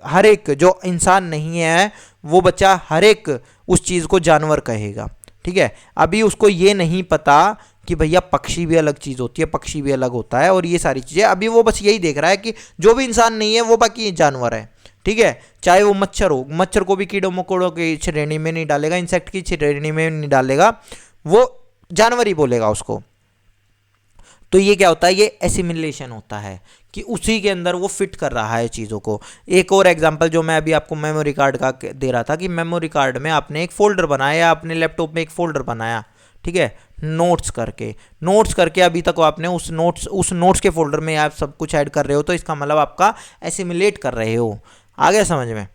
हर एक जो इंसान नहीं है वो बच्चा हर एक उस चीज़ को जानवर कहेगा, ठीक है। अभी उसको ये नहीं पता कि भैया पक्षी भी अलग चीज़ होती है, पक्षी भी अलग होता है, और ये सारी चीज़ें अभी वो बस यही देख रहा है कि जो भी इंसान नहीं है वो बाकी जानवर है, ठीक है। चाहे वो मच्छर हो, मच्छर को भी कीड़ों मकोड़ों की श्रेणी में नहीं डालेगा, इंसेक्ट की श्रेणी में नहीं डालेगा, वो जानवर ही बोलेगा उसको। तो ये क्या होता है, ये एसिमिलेशन होता है कि उसी के अंदर वो फिट कर रहा है चीज़ों को। एक और एग्जांपल जो मैं अभी आपको मेमोरी कार्ड का दे रहा था, कि मेमोरी कार्ड में आपने एक फोल्डर बनाया, अपने लैपटॉप में एक फोल्डर बनाया, ठीक है, नोट्स करके अभी तक आपने उस नोट्स के फोल्डर में आप सब कुछ ऐड कर रहे हो, तो इसका मतलब आपका एसिमिलेट कर रहे हो। आगे समझ में।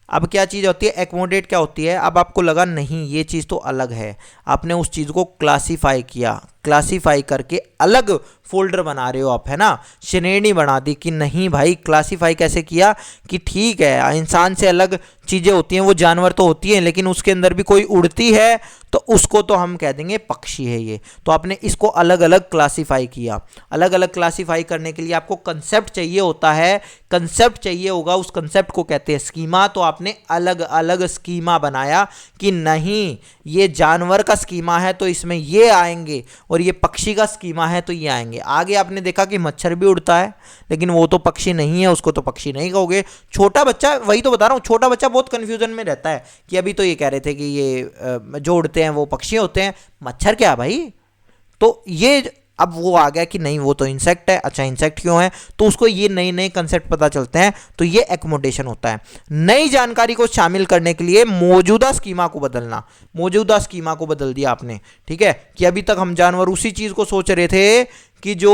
अब क्या चीज़ होती है, एकोमोडेट क्या होती है। अब आपको लगा नहीं ये चीज़ तो अलग है, आपने उस चीज़ को क्लासीफाई किया, क्लासीफाई करके अलग फोल्डर बना रहे हो आप, है ना, श्रेणी बना दी कि नहीं भाई, क्लासीफाई कैसे किया कि ठीक है इंसान से अलग चीज़ें होती हैं, वो जानवर तो होती हैं, लेकिन उसके अंदर भी कोई उड़ती है तो उसको तो हम कह देंगे पक्षी है ये। तो आपने इसको अलग अलग क्लासीफाई किया। अलग अलग क्लासीफाई करने के लिए आपको कंसेप्ट चाहिए होता है, कंसेप्ट चाहिए होगा, उस कंसेप्ट को कहते हैं स्कीमा। तो आपने अलग अलग स्कीमा बनाया कि नहीं ये जानवर का स्कीमा है तो इसमें ये आएंगे, और ये पक्षी का स्कीमा है तो ये आएंगे। आगे आपने देखा कि मच्छर भी उड़ता है, लेकिन वो तो पक्षी नहीं है, उसको तो पक्षी नहीं कहोगे। छोटा बच्चा, वही तो बता रहा हूँ, छोटा बच्चा बहुत कंफ्यूजन में रहता है कि अभी तो ये कह रहे थे कि ये जो उड़ते हैं वो पक्षी होते हैं, मच्छर क्या भाई। तो ये अब वो आ गया कि नहीं वो तो इंसेक्ट है। अच्छा इंसेक्ट क्यों है, तो उसको ये नए नए कंसेप्ट पता चलते हैं, तो ये एकोमोडेशन होता है। नई जानकारी को शामिल करने के लिए मौजूदा स्कीमा को बदलना, मौजूदा स्कीमा को बदल दिया आपने, ठीक है, कि अभी तक हम जानवर उसी चीज़ को सोच रहे थे कि जो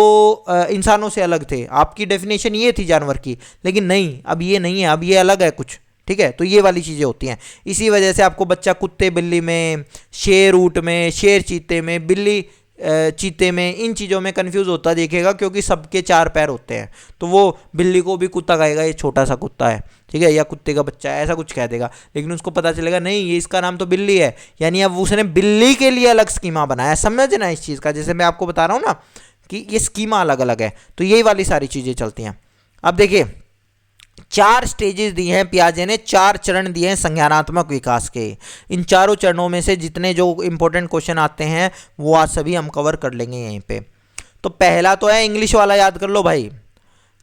इंसानों से अलग थे, आपकी डेफिनेशन ये थी जानवर की, लेकिन नहीं अब ये नहीं है, अब ये अलग है कुछ, ठीक है। तो ये वाली चीज़ें होती हैं। इसी वजह से आपको बच्चा कुत्ते बिल्ली में, शेर ऊँट में, शेर चीते में, बिल्ली चीते में, इन चीज़ों में कंफ्यूज होता दिखेगा, क्योंकि सबके 4 पैर होते हैं। तो वो बिल्ली को भी कुत्ता कहेगा ये छोटा सा कुत्ता है, ठीक है, या कुत्ते का बच्चा है, ऐसा कुछ कह देगा। लेकिन उसको पता चलेगा नहीं ये इसका नाम तो बिल्ली है, यानी अब उसने बिल्ली के लिए अलग स्कीमा बनाया। समझना इस चीज़ का, जैसे मैं आपको बता रहा हूँ ना कि ये स्कीमा अलग अलग है, तो यही वाली सारी चीज़ें चलती हैं। अब देखिए 4 स्टेजेस दिए हैं पियाजे ने, 4 चरण दिए हैं संज्ञानात्मक विकास के। इन चारों चरणों में से जितने जो इंपॉर्टेंट क्वेश्चन आते हैं वो आज सभी हम कवर कर लेंगे यहीं पे। तो पहला तो है इंग्लिश वाला, याद कर लो भाई,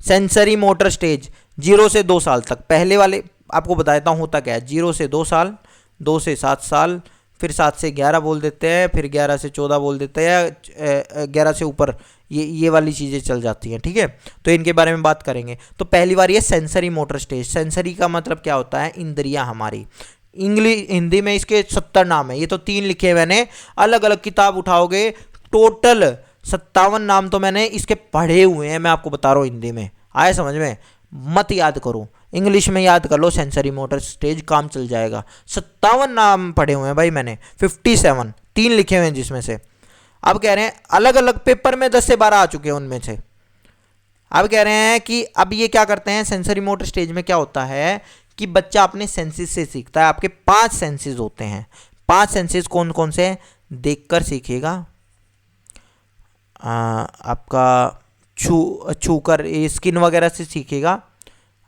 सेंसरी मोटर स्टेज 0 से 2 साल तक। पहले वाले आपको बताता हूँ होता क्या है। 0 से 2 साल, 2 से 7 साल, फिर 7 से 11 बोल देते हैं, फिर 11 से 14 बोल देते हैं, 11 से ऊपर ये वाली चीज़ें चल जाती हैं, ठीक है। तो इनके बारे में बात करेंगे। तो पहली बार ये सेंसरी मोटर स्टेज। सेंसरी का मतलब क्या होता है? इंद्रियां हमारी। हिंदी में इसके 70 नाम है, ये तो 3 लिखे मैंने, अलग अलग किताब उठाओगे टोटल 57 नाम तो मैंने इसके पढ़े हुए हैं, मैं आपको बता रहा हूँ। हिंदी में आए समझ में, मत याद करो, इंग्लिश में याद कर लो सेंसरी मोटर स्टेज, काम चल जाएगा। 57 नाम पढ़े हुए हैं भाई मैंने, 57, 3 लिखे हुए हैं जिसमें से। अब कह रहे हैं अलग अलग पेपर में 10 से 12 आ चुके हैं उनमें से। अब कह रहे हैं कि अब ये क्या करते हैं, सेंसरी मोटर स्टेज में क्या होता है कि बच्चा अपने सेंसेस से सीखता है। आपके 5 सेंसेस होते हैं। 5 सेंसेस कौन कौन से हैं? देखकर सीखेगा, आपका छूकर स्किन वगैरह से सीखेगा,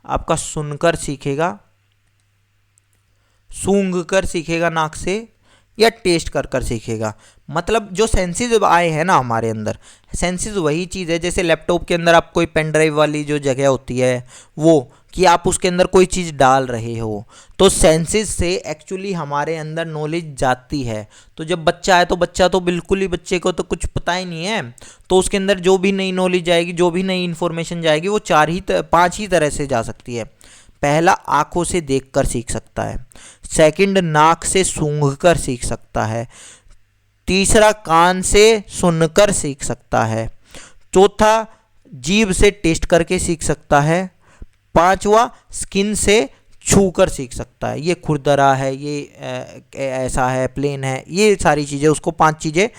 आपका सुनकर सीखेगा, सूंघ कर सीखेगा नाक से, या टेस्ट कर सीखेगा। मतलब जो सेंसेस आए हैं ना हमारे अंदर, सेंसेस वही चीज़ है जैसे लैपटॉप के अंदर आप कोई पेन ड्राइव वाली जो जगह होती है वो, कि आप उसके अंदर कोई चीज़ डाल रहे हो, तो सेंसेस से एक्चुअली हमारे अंदर नॉलेज जाती है। तो जब बच्चा है तो बच्चा तो बिल्कुल ही, बच्चे को तो कुछ पता ही नहीं है, तो उसके अंदर जो भी नई नॉलेज जाएगी, जो भी नई इन्फॉर्मेशन जाएगी, वो 5 ही तरह से जा सकती है। पहला आंखों से देखकर सीख सकता है, सेकंड नाक से सूंघकर सीख सकता है, तीसरा कान से सुनकर सीख सकता है, चौथा जीभ से टेस्ट करके सीख सकता है, पांचवा स्किन से छूकर सीख सकता है। ये खुरदरा है, ये ऐसा है, प्लेन है, ये सारी चीज़ें, उसको 5 चीज़ें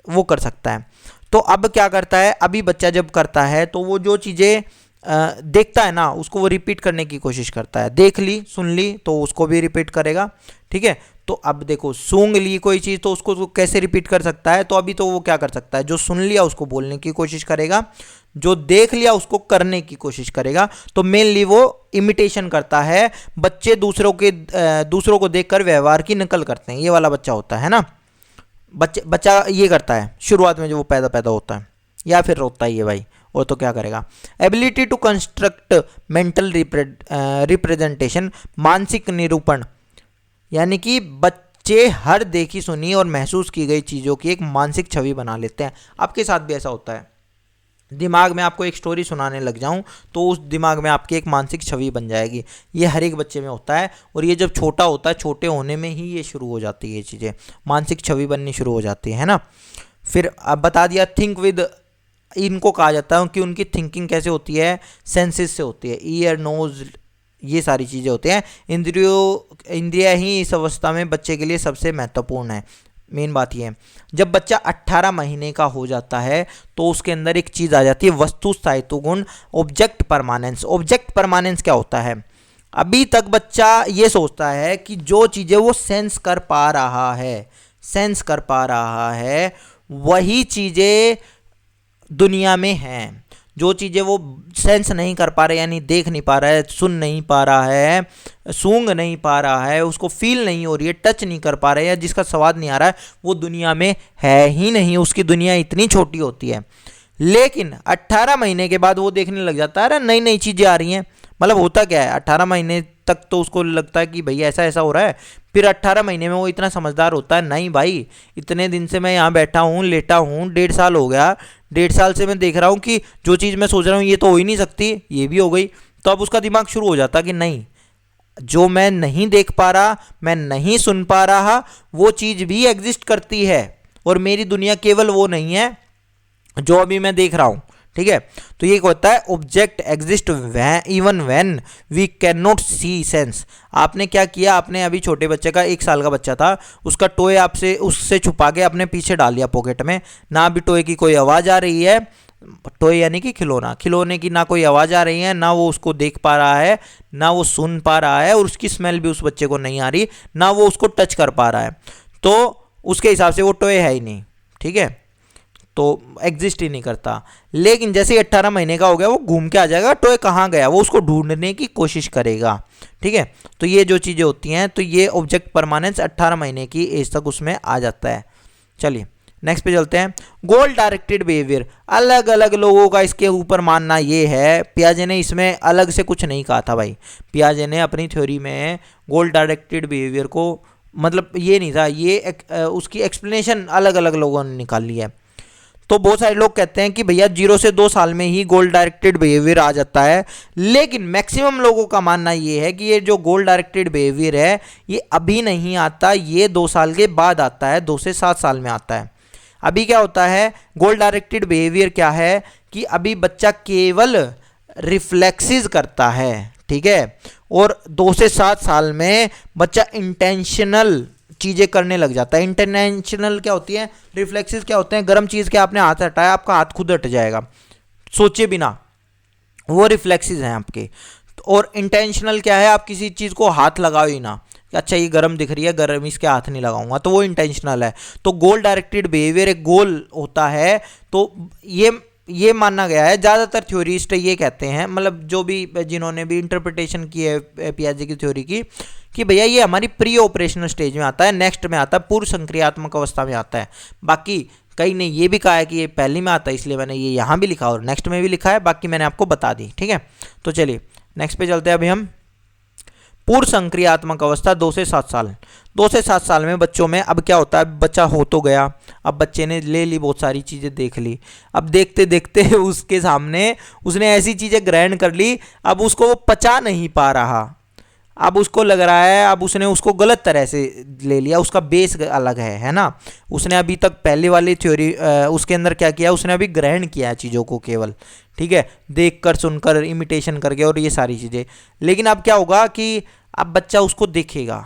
वो कर सकता है। तो अब क्या करता है, अभी बच्चा जब करता है तो वो जो चीज़ें देखता है ना उसको वो रिपीट करने की कोशिश करता है। देख ली, सुन ली तो उसको भी रिपीट करेगा, ठीक है। तो अब देखो, सूंघ ली कोई चीज़ तो उसको तो कैसे रिपीट कर सकता है? तो अभी तो वो क्या कर सकता है, जो सुन लिया उसको बोलने की कोशिश करेगा, जो देख लिया उसको करने की कोशिश करेगा। तो मेनली वो इमिटेशन करता है। बच्चे दूसरों को देखकर व्यवहार की नकल करते हैं, ये वाला बच्चा होता है ना। बच्चा ये करता है शुरुआत में, जो वो पैदा होता है, या फिर रोता ही है भाई, और तो क्या करेगा। Ability to construct mental representation, मानसिक निरूपण, यानी कि बच्चे हर देखी सुनी और महसूस की गई चीज़ों की एक मानसिक छवि बना लेते हैं। आपके साथ भी ऐसा होता है, दिमाग में आपको एक स्टोरी सुनाने लग जाऊं तो उस दिमाग में आपकी एक मानसिक छवि बन जाएगी। ये हर एक बच्चे में होता है, और ये जब छोटा होता है, छोटे होने में ही ये शुरू हो जाती है, ये चीज़ें मानसिक छवि बननी शुरू हो जाती है ना। फिर अब बता दिया थिंक विद, इनको कहा जाता है कि उनकी थिंकिंग कैसे होती है, सेंसेस से होती है, ईयर, नोज, ये सारी चीज़ें होती हैं। इंद्रियां ही इस अवस्था में बच्चे के लिए सबसे महत्वपूर्ण है। मेन बात ये है, जब बच्चा 18 महीने का हो जाता है तो उसके अंदर एक चीज़ आ जाती है, वस्तु स्थायित्व गुण, ऑब्जेक्ट परमानेंस। ऑब्जेक्ट परमानेंस क्या होता है? अभी तक बच्चा ये सोचता है कि जो चीज़ें वो सेंस कर पा रहा है वही चीज़ें दुनिया में हैं। जो चीज़ें वो सेंस नहीं कर पा रहे, यानी देख नहीं पा रहा है, सुन नहीं पा रहा है, सूंघ नहीं पा रहा है, उसको फील नहीं हो रही है, टच नहीं कर पा रहा है, या जिसका स्वाद नहीं आ रहा है, वो दुनिया में है ही नहीं। उसकी दुनिया इतनी छोटी होती है। लेकिन 18 महीने के बाद वो देखने लग जाता है, अरे नई नई चीज़ें आ रही हैं। मतलब होता क्या है, 18 महीने तक तो उसको लगता है कि भैया ऐसा ऐसा हो रहा है। फिर 18 महीने में वो इतना समझदार होता है, नहीं भाई इतने दिन से मैं यहाँ बैठा हूँ, लेटा हूँ, 1.5 साल हो गया, 1.5 साल से मैं देख रहा हूँ कि जो चीज़ मैं सोच रहा हूँ ये तो हो ही नहीं सकती, ये भी हो गई। तो अब उसका दिमाग शुरू हो जाता कि नहीं, जो मैं नहीं देख पा रहा, मैं नहीं सुन पा रहा, वो चीज़ भी एग्जिस्ट करती है, और मेरी दुनिया केवल वो नहीं है जो अभी मैं देख रहा हूँ, ठीक है। तो ये होता है object exist even when we can not see sense. आपने क्या किया, आपने अभी छोटे बच्चे का 1 साल का बच्चा था, उसका टॉय आपसे उससे छुपा के अपने पीछे डाल दिया पॉकेट में, ना अभी टॉय की कोई आवाज़ आ रही है, टॉय यानी कि खिलौना, खिलौने की ना कोई आवाज़ आ रही है, ना वो उसको देख पा रहा है, ना वो सुन पा रहा है, और उसकी स्मेल भी उस बच्चे को नहीं आ रही, ना वो उसको टच कर पा रहा है, तो उसके हिसाब से वो टॉय है ही नहीं, ठीक है, तो एग्जिस्ट ही नहीं करता। लेकिन जैसे ही 18 महीने का हो गया वो घूम के आ जाएगा, टॉय कहाँ गया वो उसको ढूंढने की कोशिश करेगा, ठीक है। तो ये जो चीज़ें होती हैं, तो ये ऑब्जेक्ट परमानेंस 18 महीने की एज तक उसमें आ जाता है। चलिए नेक्स्ट पे चलते हैं। गोल डायरेक्टेड बिहेवियर, अलग अलग लोगों का इसके ऊपर मानना ये है, पियाजे ने इसमें अलग से कुछ नहीं कहा था भाई, पियाजे ने अपनी थ्योरी में गोल डायरेक्टेड बिहेवियर को मतलब ये नहीं था, ये उसकी एक्सप्लेनेशन अलग अलग लोगों ने निकाली है। तो बहुत सारे लोग कहते हैं कि भैया 0 से 2 साल में ही गोल डायरेक्टेड बिहेवियर आ जाता है, लेकिन मैक्सिमम लोगों का मानना ये है कि ये जो गोल डायरेक्टेड बिहेवियर है ये अभी नहीं आता, ये 2 साल के बाद आता है, 2 से 7 साल में आता है। अभी क्या होता है, गोल डायरेक्टेड बिहेवियर क्या है कि अभी बच्चा केवल रिफ्लेक्सेस करता है, ठीक है, और 2 से 7 साल में बच्चा इंटेंशनल चीज़ें करने लग जाता है। इंटेंशनल क्या होती है, रिफ्लेक्सेस क्या होते हैं, गर्म चीज़ के आपने हाथ हटाया, आपका हाथ खुद हट जाएगा सोचे बिना, वो रिफ्लेक्सेस हैं आपके। और इंटेंशनल क्या है, आप किसी चीज़ को हाथ लगाओ ही ना, अच्छा ये गर्म दिख रही है, गर्म इसके हाथ नहीं लगाऊंगा, तो वो इंटेंशनल है। तो गोल डायरेक्टेड बिहेवियर एक गोल होता है, तो ये माना गया है, ज़्यादातर थ्योरिस्ट ये कहते हैं, मतलब जो भी जिन्होंने भी इंटरप्रिटेशन की है पियाजे की थ्योरी की, कि भैया ये हमारी प्री ऑपरेशनल स्टेज में आता है, नेक्स्ट में आता है, पूर्व संक्रियात्मक अवस्था में आता है। बाकी कई ने ये भी कहा है कि ये पहली में आता है, इसलिए मैंने ये यहाँ भी लिखा और नेक्स्ट में भी लिखा है, बाकी मैंने आपको बता दी, ठीक है। तो चलिए नेक्स्ट पे चलते हैं अभी हम। पूर्व संक्रियात्मक अवस्था 2 से 7 साल। 2 से 7 साल में बच्चों में अब क्या होता है, बच्चा हो तो गया, अब बच्चे ने ले ली बहुत सारी चीज़ें देख ली, अब देखते देखते उसके सामने उसने ऐसी चीज़ें ग्रहण कर ली, अब उसको वो पचा नहीं पा रहा, अब उसको लग रहा है, अब उसने उसको गलत तरह से ले लिया, उसका बेस अलग है ना। उसने अभी तक पहले वाली थ्योरी उसके अंदर क्या किया, उसने अभी ग्रहण किया चीज़ों को केवल, ठीक है, देखकर सुनकर इमिटेशन करके और ये सारी चीज़ें। लेकिन अब क्या होगा कि अब बच्चा उसको देखेगा,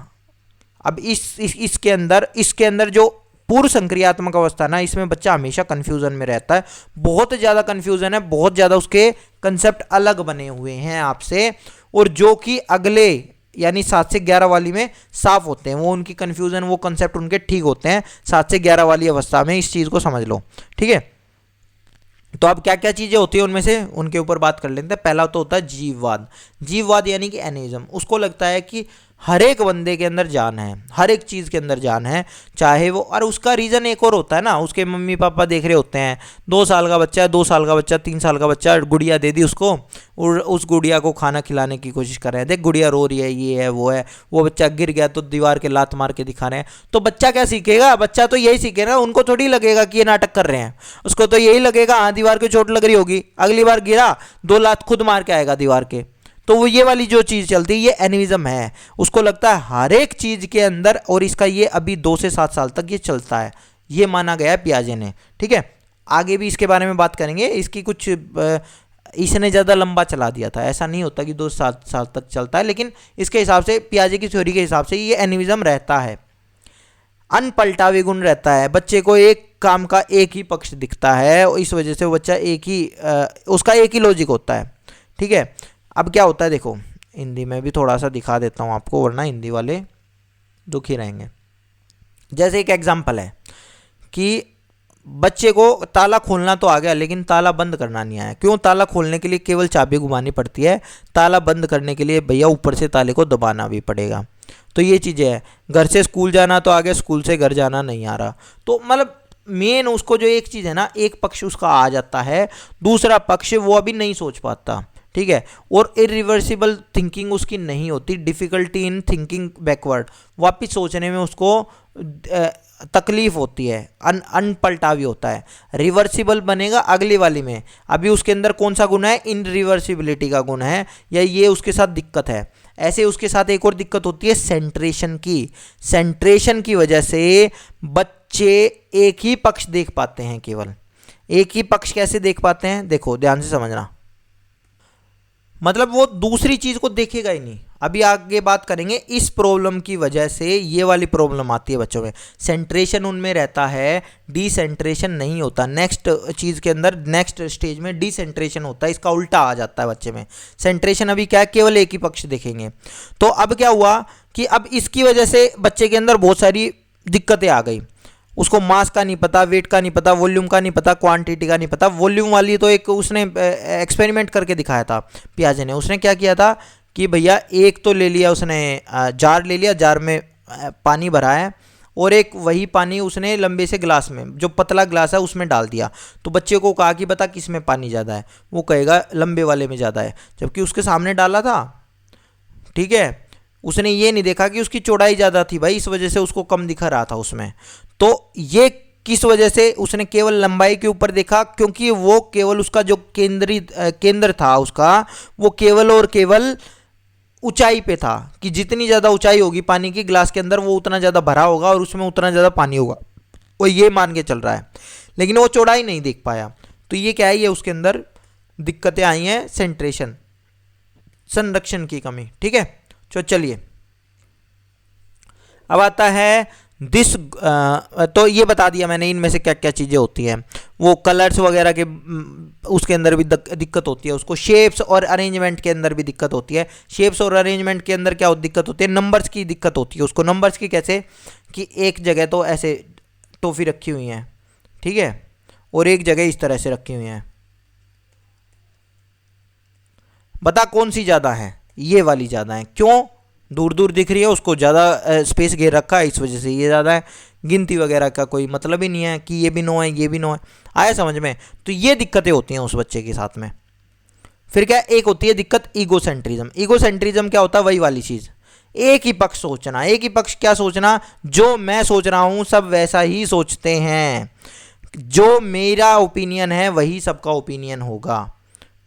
अब इसके अंदर जो पूर्व संक्रियात्मक अवस्था ना, इसमें बच्चा हमेशा कंफ्यूजन में रहता है, बहुत ज़्यादा कंफ्यूजन है, बहुत ज़्यादा उसके कंसेप्ट अलग बने हुए हैं आपसे, और जो कि अगले यानी 7 से 11 वाली में साफ होते हैं, वो उनकी कंफ्यूजन, वो कंसेप्ट उनके ठीक होते हैं 7 से 11 वाली अवस्था में, इस चीज़ को समझ लो, ठीक है। तो अब क्या क्या चीज़ें होती है उनमें से उनके ऊपर बात कर लेते हैं। पहला तो होता है जीववाद। जीववाद यानी कि एनिज्म, उसको लगता है कि हर एक बंदे के अंदर जान है, हर एक चीज़ के अंदर जान है, चाहे वो, और उसका रीज़न एक और होता है ना, उसके मम्मी पापा देख रहे होते हैं, 2 साल का बच्चा, 2 साल का बच्चा, 3 साल का बच्चा, गुड़िया दे दी उसको, और उस गुड़िया को खाना खिलाने की कोशिश कर रहे हैं, देख गुड़िया रो रही है, ये है वो है, वो बच्चा गिर गया तो दीवार के लात मार के दिखा रहे हैं, तो बच्चा क्या सीखेगा, बच्चा तो यही सीखेगा, उनको थोड़ी लगेगा कि ये नाटक कर रहे हैं, उसको तो यही लगेगा हाँ दीवार की चोट लग रही होगी, अगली बार गिरा 2 लात खुद मार के आएगा दीवार के। तो वो ये वाली जो चीज़ चलती है ये एनिमिज्म है, उसको लगता है हर एक चीज़ के अंदर, और इसका ये अभी 2 से 7 साल तक ये चलता है, ये माना गया है पियाजे ने, ठीक है। आगे भी इसके बारे में बात करेंगे, इसकी कुछ इसने ज़्यादा लंबा चला दिया था, ऐसा नहीं होता कि 2 से 7 साल तक चलता है, लेकिन इसके हिसाब से पियाजे की थ्योरी के हिसाब से ये एनिमिज्म रहता है। अनपलटावे गुण रहता है, बच्चे को एक काम का एक ही पक्ष दिखता है, इस वजह से वो बच्चा उसका एक ही लॉजिक होता है, ठीक है। अब क्या होता है देखो, हिंदी में भी थोड़ा सा दिखा देता हूँ आपको, वरना हिंदी वाले दुखी रहेंगे। जैसे एक एग्जांपल है कि बच्चे को ताला खोलना तो आ गया, लेकिन ताला बंद करना नहीं आया। क्यों? ताला खोलने के लिए केवल चाबी घुमानी पड़ती है, ताला बंद करने के लिए भैया ऊपर से ताले को दबाना भी पड़ेगा। तो ये चीज़ें हैं। घर से स्कूल जाना तो आ गया, स्कूल से घर जाना नहीं आ रहा। तो मतलब मेन उसको जो एक चीज़ है ना, एक पक्ष उसका आ जाता है, दूसरा पक्ष वो अभी नहीं सोच पाता, ठीक है। और इरिवर्सिबल थिंकिंग उसकी नहीं होती, डिफ़िकल्टी इन थिंकिंग बैकवर्ड, वापिस सोचने में उसको तकलीफ होती है, अनपलटावी होता है। रिवर्सिबल बनेगा अगली वाली में। अभी उसके अंदर कौन सा गुण है? इनरिवर्सिबिलिटी का गुण है, या ये उसके साथ दिक्कत है। ऐसे उसके साथ एक और दिक्कत होती है सेंट्रेशन की। सेंट्रेशन की वजह से बच्चे एक ही पक्ष देख पाते हैं, केवल एक ही पक्ष कैसे देख पाते हैं, देखो ध्यान से समझना, मतलब वो दूसरी चीज को देखेगा ही नहीं। अभी आगे बात करेंगे इस प्रॉब्लम की वजह से ये वाली प्रॉब्लम आती है बच्चों में, सेंट्रेशन उनमें रहता है, डिसेंट्रेशन नहीं होता। नेक्स्ट चीज के अंदर नेक्स्ट स्टेज में डिसेंट्रेशन होता है, इसका उल्टा आ जाता है बच्चे में। सेंट्रेशन अभी क्या है, केवल एक ही पक्ष देखेंगे। तो अब क्या हुआ कि अब इसकी वजह से बच्चे के अंदर बहुत सारी दिक्कतें आ गई। उसको मास का नहीं पता, वेट का नहीं पता, वॉल्यूम का नहीं पता, क्वांटिटी का नहीं पता। वॉल्यूम वाली तो एक उसने एक्सपेरिमेंट करके दिखाया था पियाजे ने। उसने क्या किया था कि भैया एक तो ले लिया उसने, जार ले लिया, जार में पानी भरा है, और एक वही पानी उसने लंबे से ग्लास में, जो पतला ग्लास है उसमें डाल दिया। तो बच्चे को कहा कि बता किस में पानी ज़्यादा है, वो कहेगा लंबे वाले में ज़्यादा है, जबकि उसके सामने डाला था। ठीक है, उसने ये नहीं देखा कि उसकी चौड़ाई ज़्यादा थी भाई, इस वजह से उसको कम दिखा रहा था उसमें। तो ये किस वजह से उसने केवल लंबाई के ऊपर देखा, क्योंकि वो केवल उसका जो केंद्र था उसका, वो केवल और केवल ऊंचाई पे था, कि जितनी ज़्यादा ऊंचाई होगी पानी की ग्लास के अंदर वो उतना ज़्यादा भरा होगा और उसमें उतना ज़्यादा पानी होगा, वो ये मान के चल रहा है। लेकिन वो चौड़ाई नहीं देख पाया। तो ये क्या है, ये उसके अंदर दिक्कतें आई हैं, सेंट्रेशन, संरक्षण की कमी। ठीक है, तो चलिए अब आता है दिस। तो ये बता दिया मैंने इनमें से क्या क्या चीज़ें होती हैं। वो कलर्स वगैरह के उसके अंदर भी दिक्कत होती है उसको। शेप्स और अरेंजमेंट के अंदर भी दिक्कत होती है। शेप्स और अरेंजमेंट के अंदर क्या दिक्कत होती है, नंबर्स की दिक्कत होती है उसको। नंबर्स की कैसे, कि एक जगह तो ऐसे टॉफ़ी रखी हुई हैं, ठीक है, और एक जगह इस तरह से रखी हुई हैं। बता कौन सी ज़्यादा है, ये वाली ज़्यादा है। क्यों, दूर दूर दिख रही है, उसको ज़्यादा स्पेस घेर रखा है, इस वजह से ये ज़्यादा है। गिनती वगैरह का कोई मतलब ही नहीं है कि ये भी 9 है, ये भी 9 है। आया समझ में। तो ये दिक्कतें होती हैं उस बच्चे के साथ में। फिर क्या, एक होती है दिक्कत ईगोसेंट्रिज्म। ईगोसेंट्रिज्म क्या होता है, वही वाली चीज़, एक ही पक्ष सोचना। एक ही पक्ष क्या सोचना, जो मैं सोच रहा हूँ सब वैसा ही सोचते हैं, जो मेरा ओपिनियन है वही सबका ओपिनियन होगा।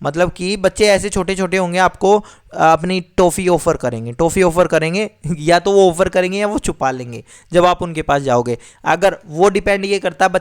मतलब कि बच्चे ऐसे छोटे छोटे होंगे, आपको अपनी टॉफ़ी ऑफ़र करेंगे, टॉफ़ी ऑफ़र करेंगे, या तो वो ऑफ़र करेंगे या वो छुपा लेंगे जब आप उनके पास जाओगे। अगर वो डिपेंड ये करता है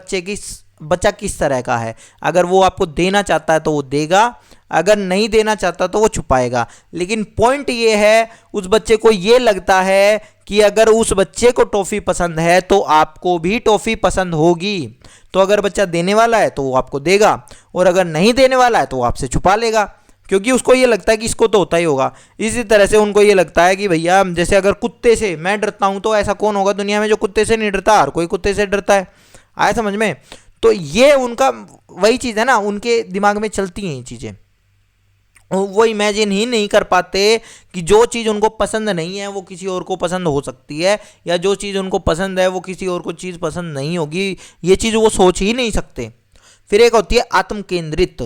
बच्चा किस तरह का है। अगर वो आपको देना चाहता है तो वो देगा, अगर नहीं देना चाहता तो वो छुपाएगा। लेकिन पॉइंट ये है, उस बच्चे को ये लगता है कि अगर उस बच्चे को टॉफ़ी पसंद है तो आपको भी टॉफ़ी पसंद होगी। तो अगर बच्चा देने वाला है तो वो आपको देगा, और अगर नहीं देने वाला है तो वो आपसे छुपा लेगा, क्योंकि उसको ये लगता है कि इसको तो होता ही होगा। इसी तरह से उनको ये लगता है कि भैया जैसे अगर कुत्ते से मैं डरता हूँ, तो ऐसा कौन होगा दुनिया में जो कुत्ते से नहीं डरता, हर कोई कुत्ते से डरता है। आया समझ में। तो ये उनका वही चीज़ है ना, उनके दिमाग में चलती हैं ये चीज़ें। वो इमेजिन ही नहीं कर पाते कि जो चीज़ उनको पसंद नहीं है वो किसी और को पसंद हो सकती है, या जो चीज़ उनको पसंद है वो किसी और को चीज़ पसंद नहीं होगी। ये चीज़ वो सोच ही नहीं सकते। फिर एक होती है आत्म केंद्रित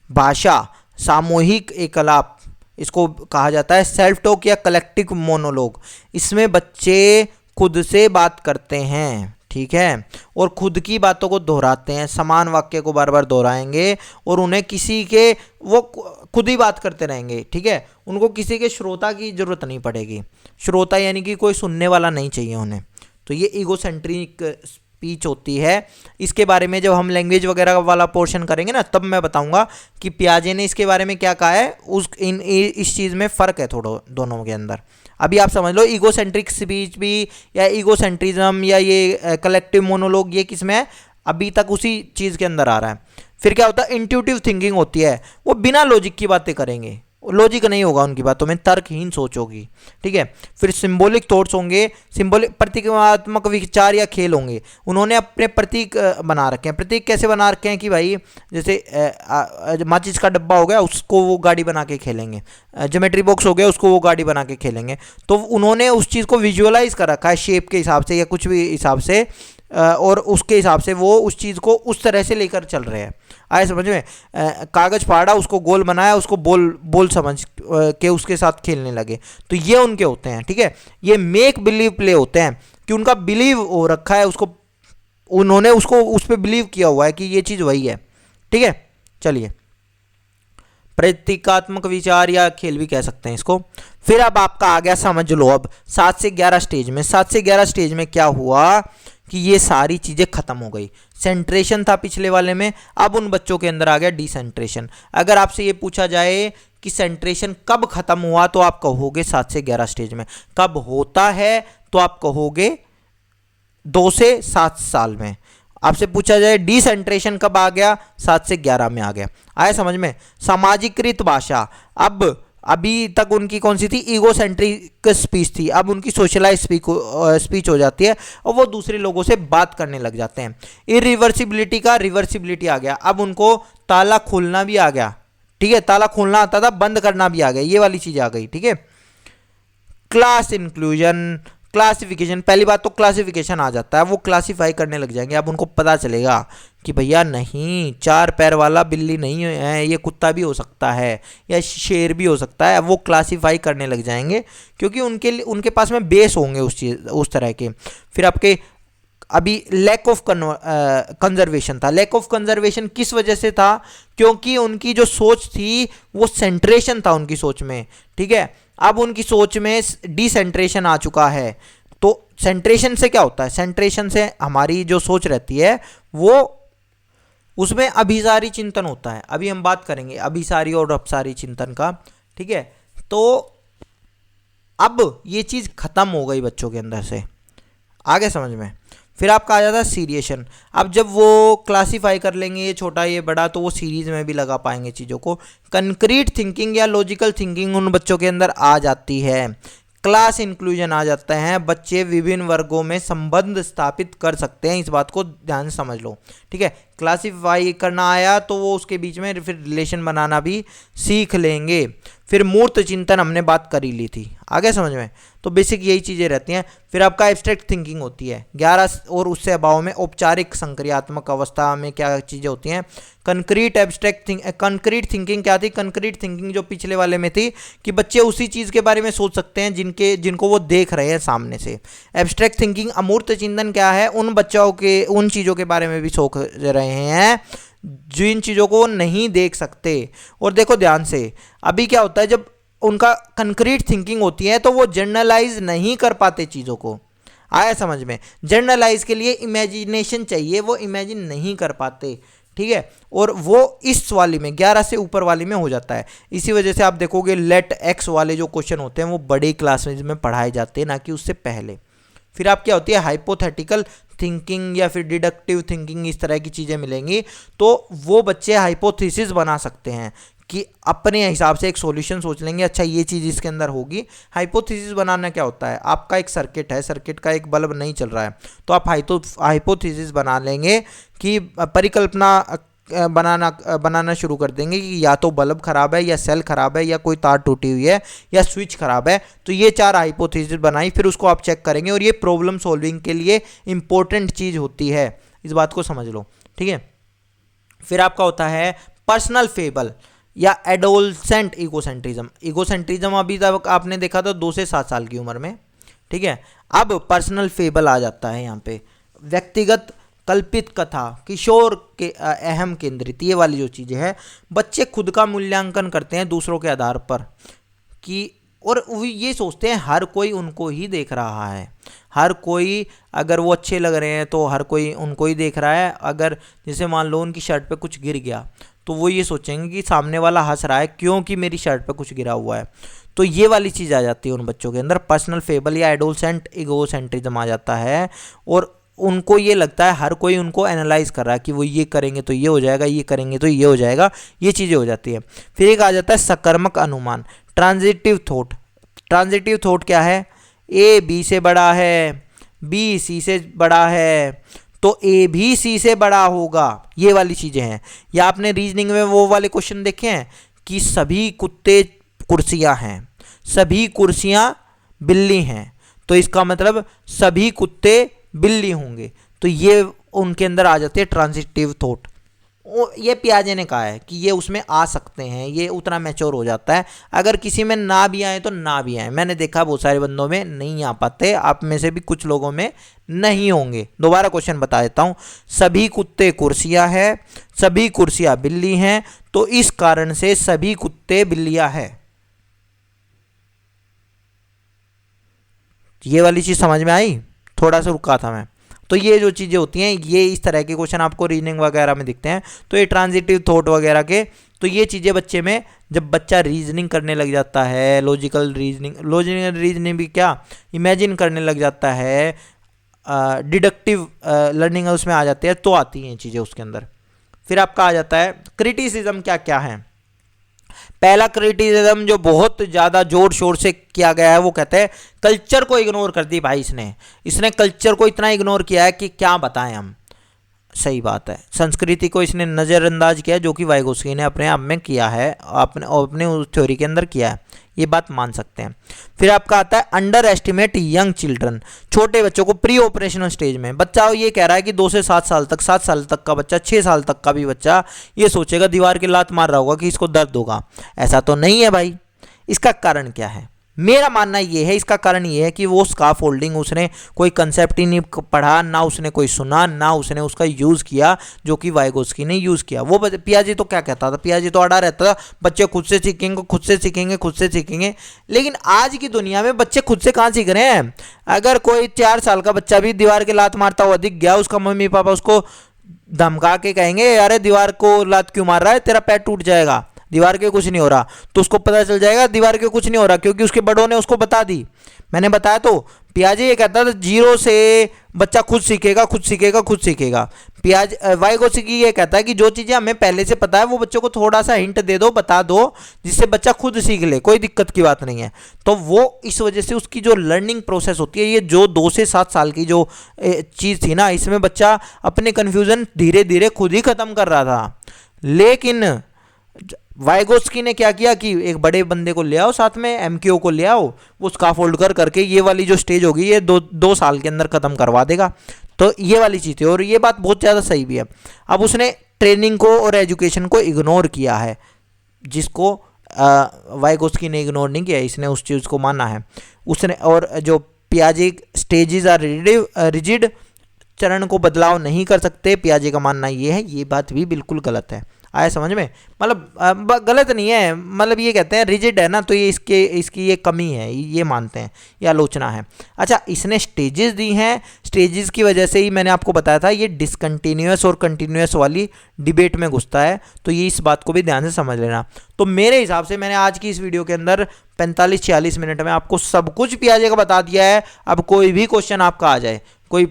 भाषा, सामूहिक एकलाप, इसको कहा जाता है सेल्फ टॉक या कलेक्टिव मोनोलॉग। इसमें बच्चे खुद से बात करते हैं, ठीक है, और खुद की बातों को दोहराते हैं, समान वाक्य को बार बार दोहराएंगे, और उन्हें किसी के, वो खुद ही बात करते रहेंगे, ठीक है। उनको किसी के श्रोता की जरूरत नहीं पड़ेगी। श्रोता यानी कि कोई सुनने वाला नहीं चाहिए उन्हें। तो ये ईगोसेंट्रिक स्पीच होती है। इसके बारे में जब हम लैंग्वेज वगैरह वाला पोर्शन करेंगे ना, तब मैं बताऊंगा कि पियाजे ने इसके बारे में क्या कहा है। इस चीज़ में फ़र्क है थोड़ा दोनों के अंदर। अभी आप समझ लो, ईगोसेंट्रिक स्पीच भी या ईगोसेंट्रिज्म या ये कलेक्टिव मोनोलॉग, ये किस में है, अभी तक उसी चीज़ के अंदर आ रहा है। फिर क्या होता है, इंट्यूटिव थिंकिंग होती है। वो बिना लॉजिक की बातें करेंगे, लॉजिक नहीं होगा उनकी बातों में, तर्कहीन सोच होगी, ठीक है। फिर सिंबॉलिक थॉट्स होंगे, सिंबॉलिक प्रतीकात्मक विचार या खेल होंगे। उन्होंने अपने प्रतीक बना रखे हैं। प्रतीक कैसे बना रखे हैं कि भाई जैसे माचिस का डब्बा हो गया, उसको वो गाड़ी बना के खेलेंगे। ज्योमेट्री बॉक्स हो गया, उसको वो गाड़ी बना के खेलेंगे। तो उन्होंने उस चीज़ को विजुअलाइज कर रखा है शेप के हिसाब से या कुछ भी हिसाब से, और उसके हिसाब से वो उस चीज़ को उस तरह से लेकर चल रहे हैं। आए समझ में। कागज़ फाड़ा, उसको गोल बनाया, उसको बोल समझ के उसके साथ खेलने लगे। तो ये उनके होते हैं, ठीक है। ये मेक बिलीव प्ले होते हैं कि उनका बिलीव हो रखा है, उसको उन्होंने उसको उस पर बिलीव किया हुआ है कि ये चीज़ वही है, ठीक है। चलिए, प्रतीकात्मक विचार या खेल भी कह सकते हैं इसको। फिर अब आपका आ गया, समझ लो अब 7 से 11 स्टेज में। 7 से 11 स्टेज में क्या हुआ कि ये सारी चीज़ें खत्म हो गई। सेंट्रेशन था पिछले वाले में, अब उन बच्चों के अंदर आ गया डिसेंट्रेशन। अगर आपसे ये पूछा जाए कि सेंट्रेशन कब खत्म हुआ तो आप कहोगे 7 से 11 स्टेज में, कब होता है तो आप कहोगे 2 से 7 साल में। आपसे पूछा जाए डिसेंट्रेशन कब आ गया, 7 से 11 में आ गया। आया समझ में। सामाजिकृत भाषा, अब अभी तक उनकी कौन सी थी, ईगोसेंट्रिक स्पीच थी, अब उनकी सोशलाइज स्पीच हो जाती है और वो दूसरे लोगों से बात करने लग जाते हैं। इरिवर्सिबिलिटी का रिवर्सिबिलिटी आ गया, अब उनको ताला खोलना भी आ गया, ठीक है, ताला खोलना आता था, बंद करना भी आ गया, ये वाली चीज आ गई, ठीक है। क्लास इंक्लूजन, क्लासिफिकेशन, पहली बात तो क्लासिफिकेशन आ जाता है, वो क्लासिफाई करने लग जाएंगे। अब उनको पता चलेगा कि भैया नहीं, 4 पैर वाला बिल्ली नहीं है, ये कुत्ता भी हो सकता है या शेर भी हो सकता है। अब वो क्लासिफाई करने लग जाएंगे क्योंकि उनके पास में बेस होंगे उस तरह के। फिर आपके अभी लैक ऑफ कंजर्वेशन था। लैक ऑफ कंजर्वेशन किस वजह से था, क्योंकि उनकी जो सोच थी वो सेंट्रेशन था उनकी सोच में, ठीक है। अब उनकी सोच में डिसेंट्रेशन आ चुका है। तो सेंट्रेशन से क्या होता है, सेंट्रेशन से हमारी जो सोच रहती है वो उसमें अभिसारी चिंतन होता है। अभी हम बात करेंगे अभिसारी और अपसारी चिंतन का, ठीक है। तो अब ये चीज़ खत्म हो गई बच्चों के अंदर से, आगे समझ में। फिर आपका आ जाता है सीरिएशन। अब जब वो क्लासीफाई कर लेंगे ये छोटा ये बड़ा, तो वो सीरीज में भी लगा पाएंगे चीज़ों को। कंक्रीट थिंकिंग या लॉजिकल थिंकिंग उन बच्चों के अंदर आ जाती है। क्लास इंक्लूजन आ जाता है, बच्चे विभिन्न वर्गों में संबंध स्थापित कर सकते हैं, इस बात को ध्यान से समझ लो, ठीक है। क्लासीफाई करना आया तो वो उसके बीच में फिर रिलेशन बनाना भी सीख लेंगे। फिर मूर्त चिंतन हमने बात कर ही ली थी, आगे समझ में। तो बेसिक यही चीज़ें रहती हैं। फिर आपका एब्स्ट्रैक्ट थिंकिंग होती है 11 और उससे अभाव में औपचारिक संक्रियात्मक अवस्था में क्या चीज़ें होती हैं। कंक्रीट थिंकिंग क्या थी, कंक्रीट थिंकिंग जो पिछले वाले में थी कि बच्चे उसी चीज़ के बारे में सोच सकते हैं जिनको वो देख रहे हैं सामने से। एब्स्ट्रैक्ट थिंकिंग अमूर्त चिंतन क्या है, उन बच्चों के उन चीज़ों के बारे में भी सोच रहे हैं जिन चीज़ों को नहीं देख सकते। और देखो ध्यान से, अभी क्या होता है जब उनका कंक्रीट थिंकिंग होती है तो वो जर्नलाइज नहीं कर पाते चीज़ों को, आया समझ में। जर्नलाइज के लिए इमेजिनेशन चाहिए, वो इमेजिन नहीं कर पाते, ठीक है। और वो इस वाली में 11 से ऊपर वाली में हो जाता है। इसी वजह से आप देखोगे लेट एक्स वाले जो क्वेश्चन होते हैं वो बड़ी क्लास में पढ़ाए जाते हैं, ना कि उससे पहले। फिर आप क्या होती है हाइपोथेटिकल थिंकिंग या फिर डिडक्टिव थिंकिंग, इस तरह की चीज़ें मिलेंगी। तो वो बच्चे हाइपोथेसिस बना सकते हैं कि अपने हिसाब से एक सॉल्यूशन सोच लेंगे, अच्छा ये चीज़ इसके अंदर होगी। हाइपोथेसिस बनाना क्या होता है, आपका एक सर्किट है, सर्किट का एक बल्ब नहीं चल रहा है तो आप हाइपोथेसिस बना लेंगे कि परिकल्पना बनाना शुरू कर देंगे कि या तो बल्ब खराब है या सेल खराब है या कोई तार टूटी हुई है या स्विच खराब है। तो ये 4 हाइपोथेसिस बनाई, फिर उसको आप चेक करेंगे और ये प्रॉब्लम सॉल्विंग के लिए इंपॉर्टेंट चीज़ होती है, इस बात को समझ लो, ठीक है। फिर आपका होता है पर्सनल फेबल या एडोलसेंट ईगोसेंट्रिज्म। ईगोसेंट्रिज्म अभी तक आपने देखा था 2 से 7 साल की उम्र में, ठीक है। अब पर्सनल फेबल आ जाता है यहाँ पे, व्यक्तिगत कल्पित कथा, किशोर के अहम केंद्रित, ये वाली जो चीज़ें हैं। बच्चे खुद का मूल्यांकन करते हैं दूसरों के आधार पर कि, और वो ये सोचते हैं हर कोई उनको ही देख रहा है, हर कोई अगर वो अच्छे लग रहे हैं तो हर कोई उनको ही देख रहा है। अगर जैसे मान लो उनकी शर्ट पे कुछ गिर गया तो वो ये सोचेंगे कि सामने वाला हंस रहा है क्योंकि मेरी शर्ट पे कुछ गिरा हुआ है। तो ये वाली चीज़ आ जाती है उन बच्चों के अंदर, पर्सनल फेबल या एडोलसेंट ईगोसेंट्रिज्म आ जाता है। और उनको ये लगता है हर कोई उनको एनालाइज कर रहा है कि वो ये करेंगे तो ये हो जाएगा, ये करेंगे तो ये हो जाएगा, ये चीज़ें हो जाती है। फिर एक आ जाता है सकर्मक अनुमान, ट्रांजिटिव थॉट। ट्रांजिटिव थॉट क्या है, ए बी से बड़ा है, बी सी से बड़ा है तो ए भी सी से बड़ा होगा, ये वाली चीज़ें हैं। या आपने रीजनिंग में वो वाले क्वेश्चन देखे हैं कि सभी कुत्ते कुर्सियां हैं, सभी कुर्सियां बिल्ली हैं, तो इसका मतलब सभी कुत्ते बिल्ली होंगे। तो ये उनके अंदर आ जाते हैं ट्रांजिटिव थॉट। ये पियाजे ने कहा है कि ये उसमें आ सकते हैं, ये उतना मैच्योर हो जाता है। अगर किसी में ना भी आए तो ना भी आए, मैंने देखा बहुत सारे बंदों में नहीं आ पाते, आप में से भी कुछ लोगों में नहीं होंगे। दोबारा क्वेश्चन बता देता हूँ, सभी कुत्ते कुर्सियाँ हैं, सभी कुर्सियाँ बिल्ली हैं, तो इस कारण से सभी कुत्ते बिल्लियाँ हैं। ये वाली चीज़ समझ में आई, थोड़ा सा रुका था मैं। तो ये जो चीज़ें होती हैं, ये इस तरह के क्वेश्चन आपको रीजनिंग वगैरह में दिखते हैं। तो ये ट्रांजिटिव थॉट वगैरह के, तो ये चीज़ें बच्चे में, जब बच्चा रीजनिंग करने लग जाता है, लॉजिकल रीजनिंग भी क्या, इमेजिन करने लग जाता है, डिडक्टिव लर्निंग उसमें आ जाते हैं, तो आती हैं चीज़ें उसके अंदर। फिर आपका आ जाता है क्रिटिसिज्म क्या क्या है। पहला क्रिटिसिज्म जो बहुत ज़्यादा जोर शोर से किया गया है, वो कहते हैं कल्चर को इग्नोर कर दी भाई इसने कल्चर को इतना इग्नोर किया है कि क्या बताएं हम। सही बात है, संस्कृति को इसने नज़रअंदाज किया, जो कि वाइगोत्स्की ने अपने आप में किया है, अपने उस थ्योरी के अंदर किया है, ये बात मान सकते हैं। फिर आपका आता है अंडर एस्टिमेट यंग चिल्ड्रन, छोटे बच्चों को प्री ऑपरेशनल स्टेज में। बच्चा ये कह रहा है कि 2 से 7 साल तक, 7 साल तक का बच्चा, 6 साल तक का भी बच्चा ये सोचेगा दीवार की लात मार रहा होगा कि इसको दर्द होगा। ऐसा तो नहीं है भाई। इसका कारण क्या है? मेरा मानना ये है, इसका कारण ये है कि वो स्काफ होल्डिंग उसने कोई कंसेप्ट ही नहीं पढ़ा, ना उसने कोई सुना, ना उसने उसका यूज़ किया जो कि वाइगोत्स्की ने यूज़ किया। वो पियाजे तो क्या कहता था, पियाजे तो अड़ा रहता था बच्चे खुद से सीखेंगे, खुद से सीखेंगे, खुद से सीखेंगे। लेकिन आज की दुनिया में बच्चे खुद से कहाँ सीख रहे हैं? अगर कोई 4 साल का बच्चा भी दीवार के लात मारता हुआ दिख गया, उसका मम्मी पापा उसको धमका के कहेंगे अरे दीवार को लात क्यों मार रहा है, तेरा पैर टूट जाएगा, दीवार के कुछ नहीं हो रहा। तो उसको पता चल जाएगा दीवार के कुछ नहीं हो रहा, क्योंकि उसके बड़ों ने उसको बता दी। मैंने बताया तो पियाजे ये कहता था 0 से बच्चा खुद सीखेगा, खुद सीखेगा, खुद सीखेगा। वाइगोत्स्की ये कहता है कि जो चीज़ें हमें पहले से पता है वो बच्चों को थोड़ा सा हिंट दे दो, बता दो, जिससे बच्चा खुद सीख ले, कोई दिक्कत की बात नहीं है। तो वो इस वजह से उसकी जो लर्निंग प्रोसेस होती है, ये जो 2 से 7 साल की जो चीज़ थी ना, इसमें बच्चा अपने कन्फ्यूज़न धीरे धीरे खुद ही ख़त्म कर रहा था। लेकिन वाइगोत्स्की ने क्या किया कि एक बड़े बंदे को ले आओ साथ में, एमक्यू को ले आओ, वो स्काफोल्ड करके ये वाली जो स्टेज होगी ये 2 साल के अंदर ख़त्म करवा देगा। तो ये वाली चीज़ थी, और ये बात बहुत ज़्यादा सही भी है। अब उसने ट्रेनिंग को और एजुकेशन को इग्नोर किया है, जिसको वाइगोत्स्की ने इग्नोर नहीं किया, इसने उस चीज़ को माना है उसने। और जो पियाजे स्टेजेस आर रिजिड, चरण को बदलाव नहीं कर सकते, पियाजे का मानना ये है। ये बात भी बिल्कुल गलत है। आया समझ में? मतलब गलत नहीं है, मतलब ये कहते हैं रिजिड है ना, तो ये इसकी ये कमी है, ये मानते हैं, ये आलोचना है। अच्छा, इसने स्टेजेस दी हैं, स्टेजेस की वजह से ही मैंने आपको बताया था ये डिसकंटिन्यूअस और कंटिन्यूअस वाली डिबेट में घुसता है। तो ये इस बात को भी ध्यान से समझ लेना। तो मेरे हिसाब से मैंने आज की इस वीडियो के अंदर 45-46 मिनट में आपको सब कुछ पियाजे का बता दिया है। अब कोई भी क्वेश्चन आपका आ जाए, कोई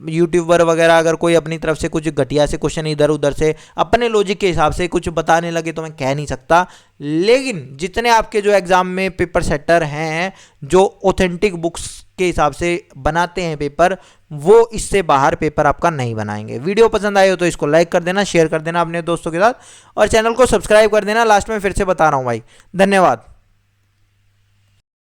यूट्यूबर वगैरह अगर कोई अपनी तरफ से कुछ घटिया से क्वेश्चन इधर उधर से अपने लॉजिक के हिसाब से कुछ बताने लगे, तो मैं कह नहीं सकता। लेकिन जितने आपके जो एग्ज़ाम में पेपर सेटर हैं, जो ऑथेंटिक बुक्स के हिसाब से बनाते हैं पेपर, वो इससे बाहर पेपर आपका नहीं बनाएंगे। वीडियो पसंद आए हो तो इसको लाइक कर देना, शेयर कर देना अपने दोस्तों के साथ, और चैनल को सब्सक्राइब कर देना। लास्ट में फिर से बता रहा हूँ भाई, धन्यवाद।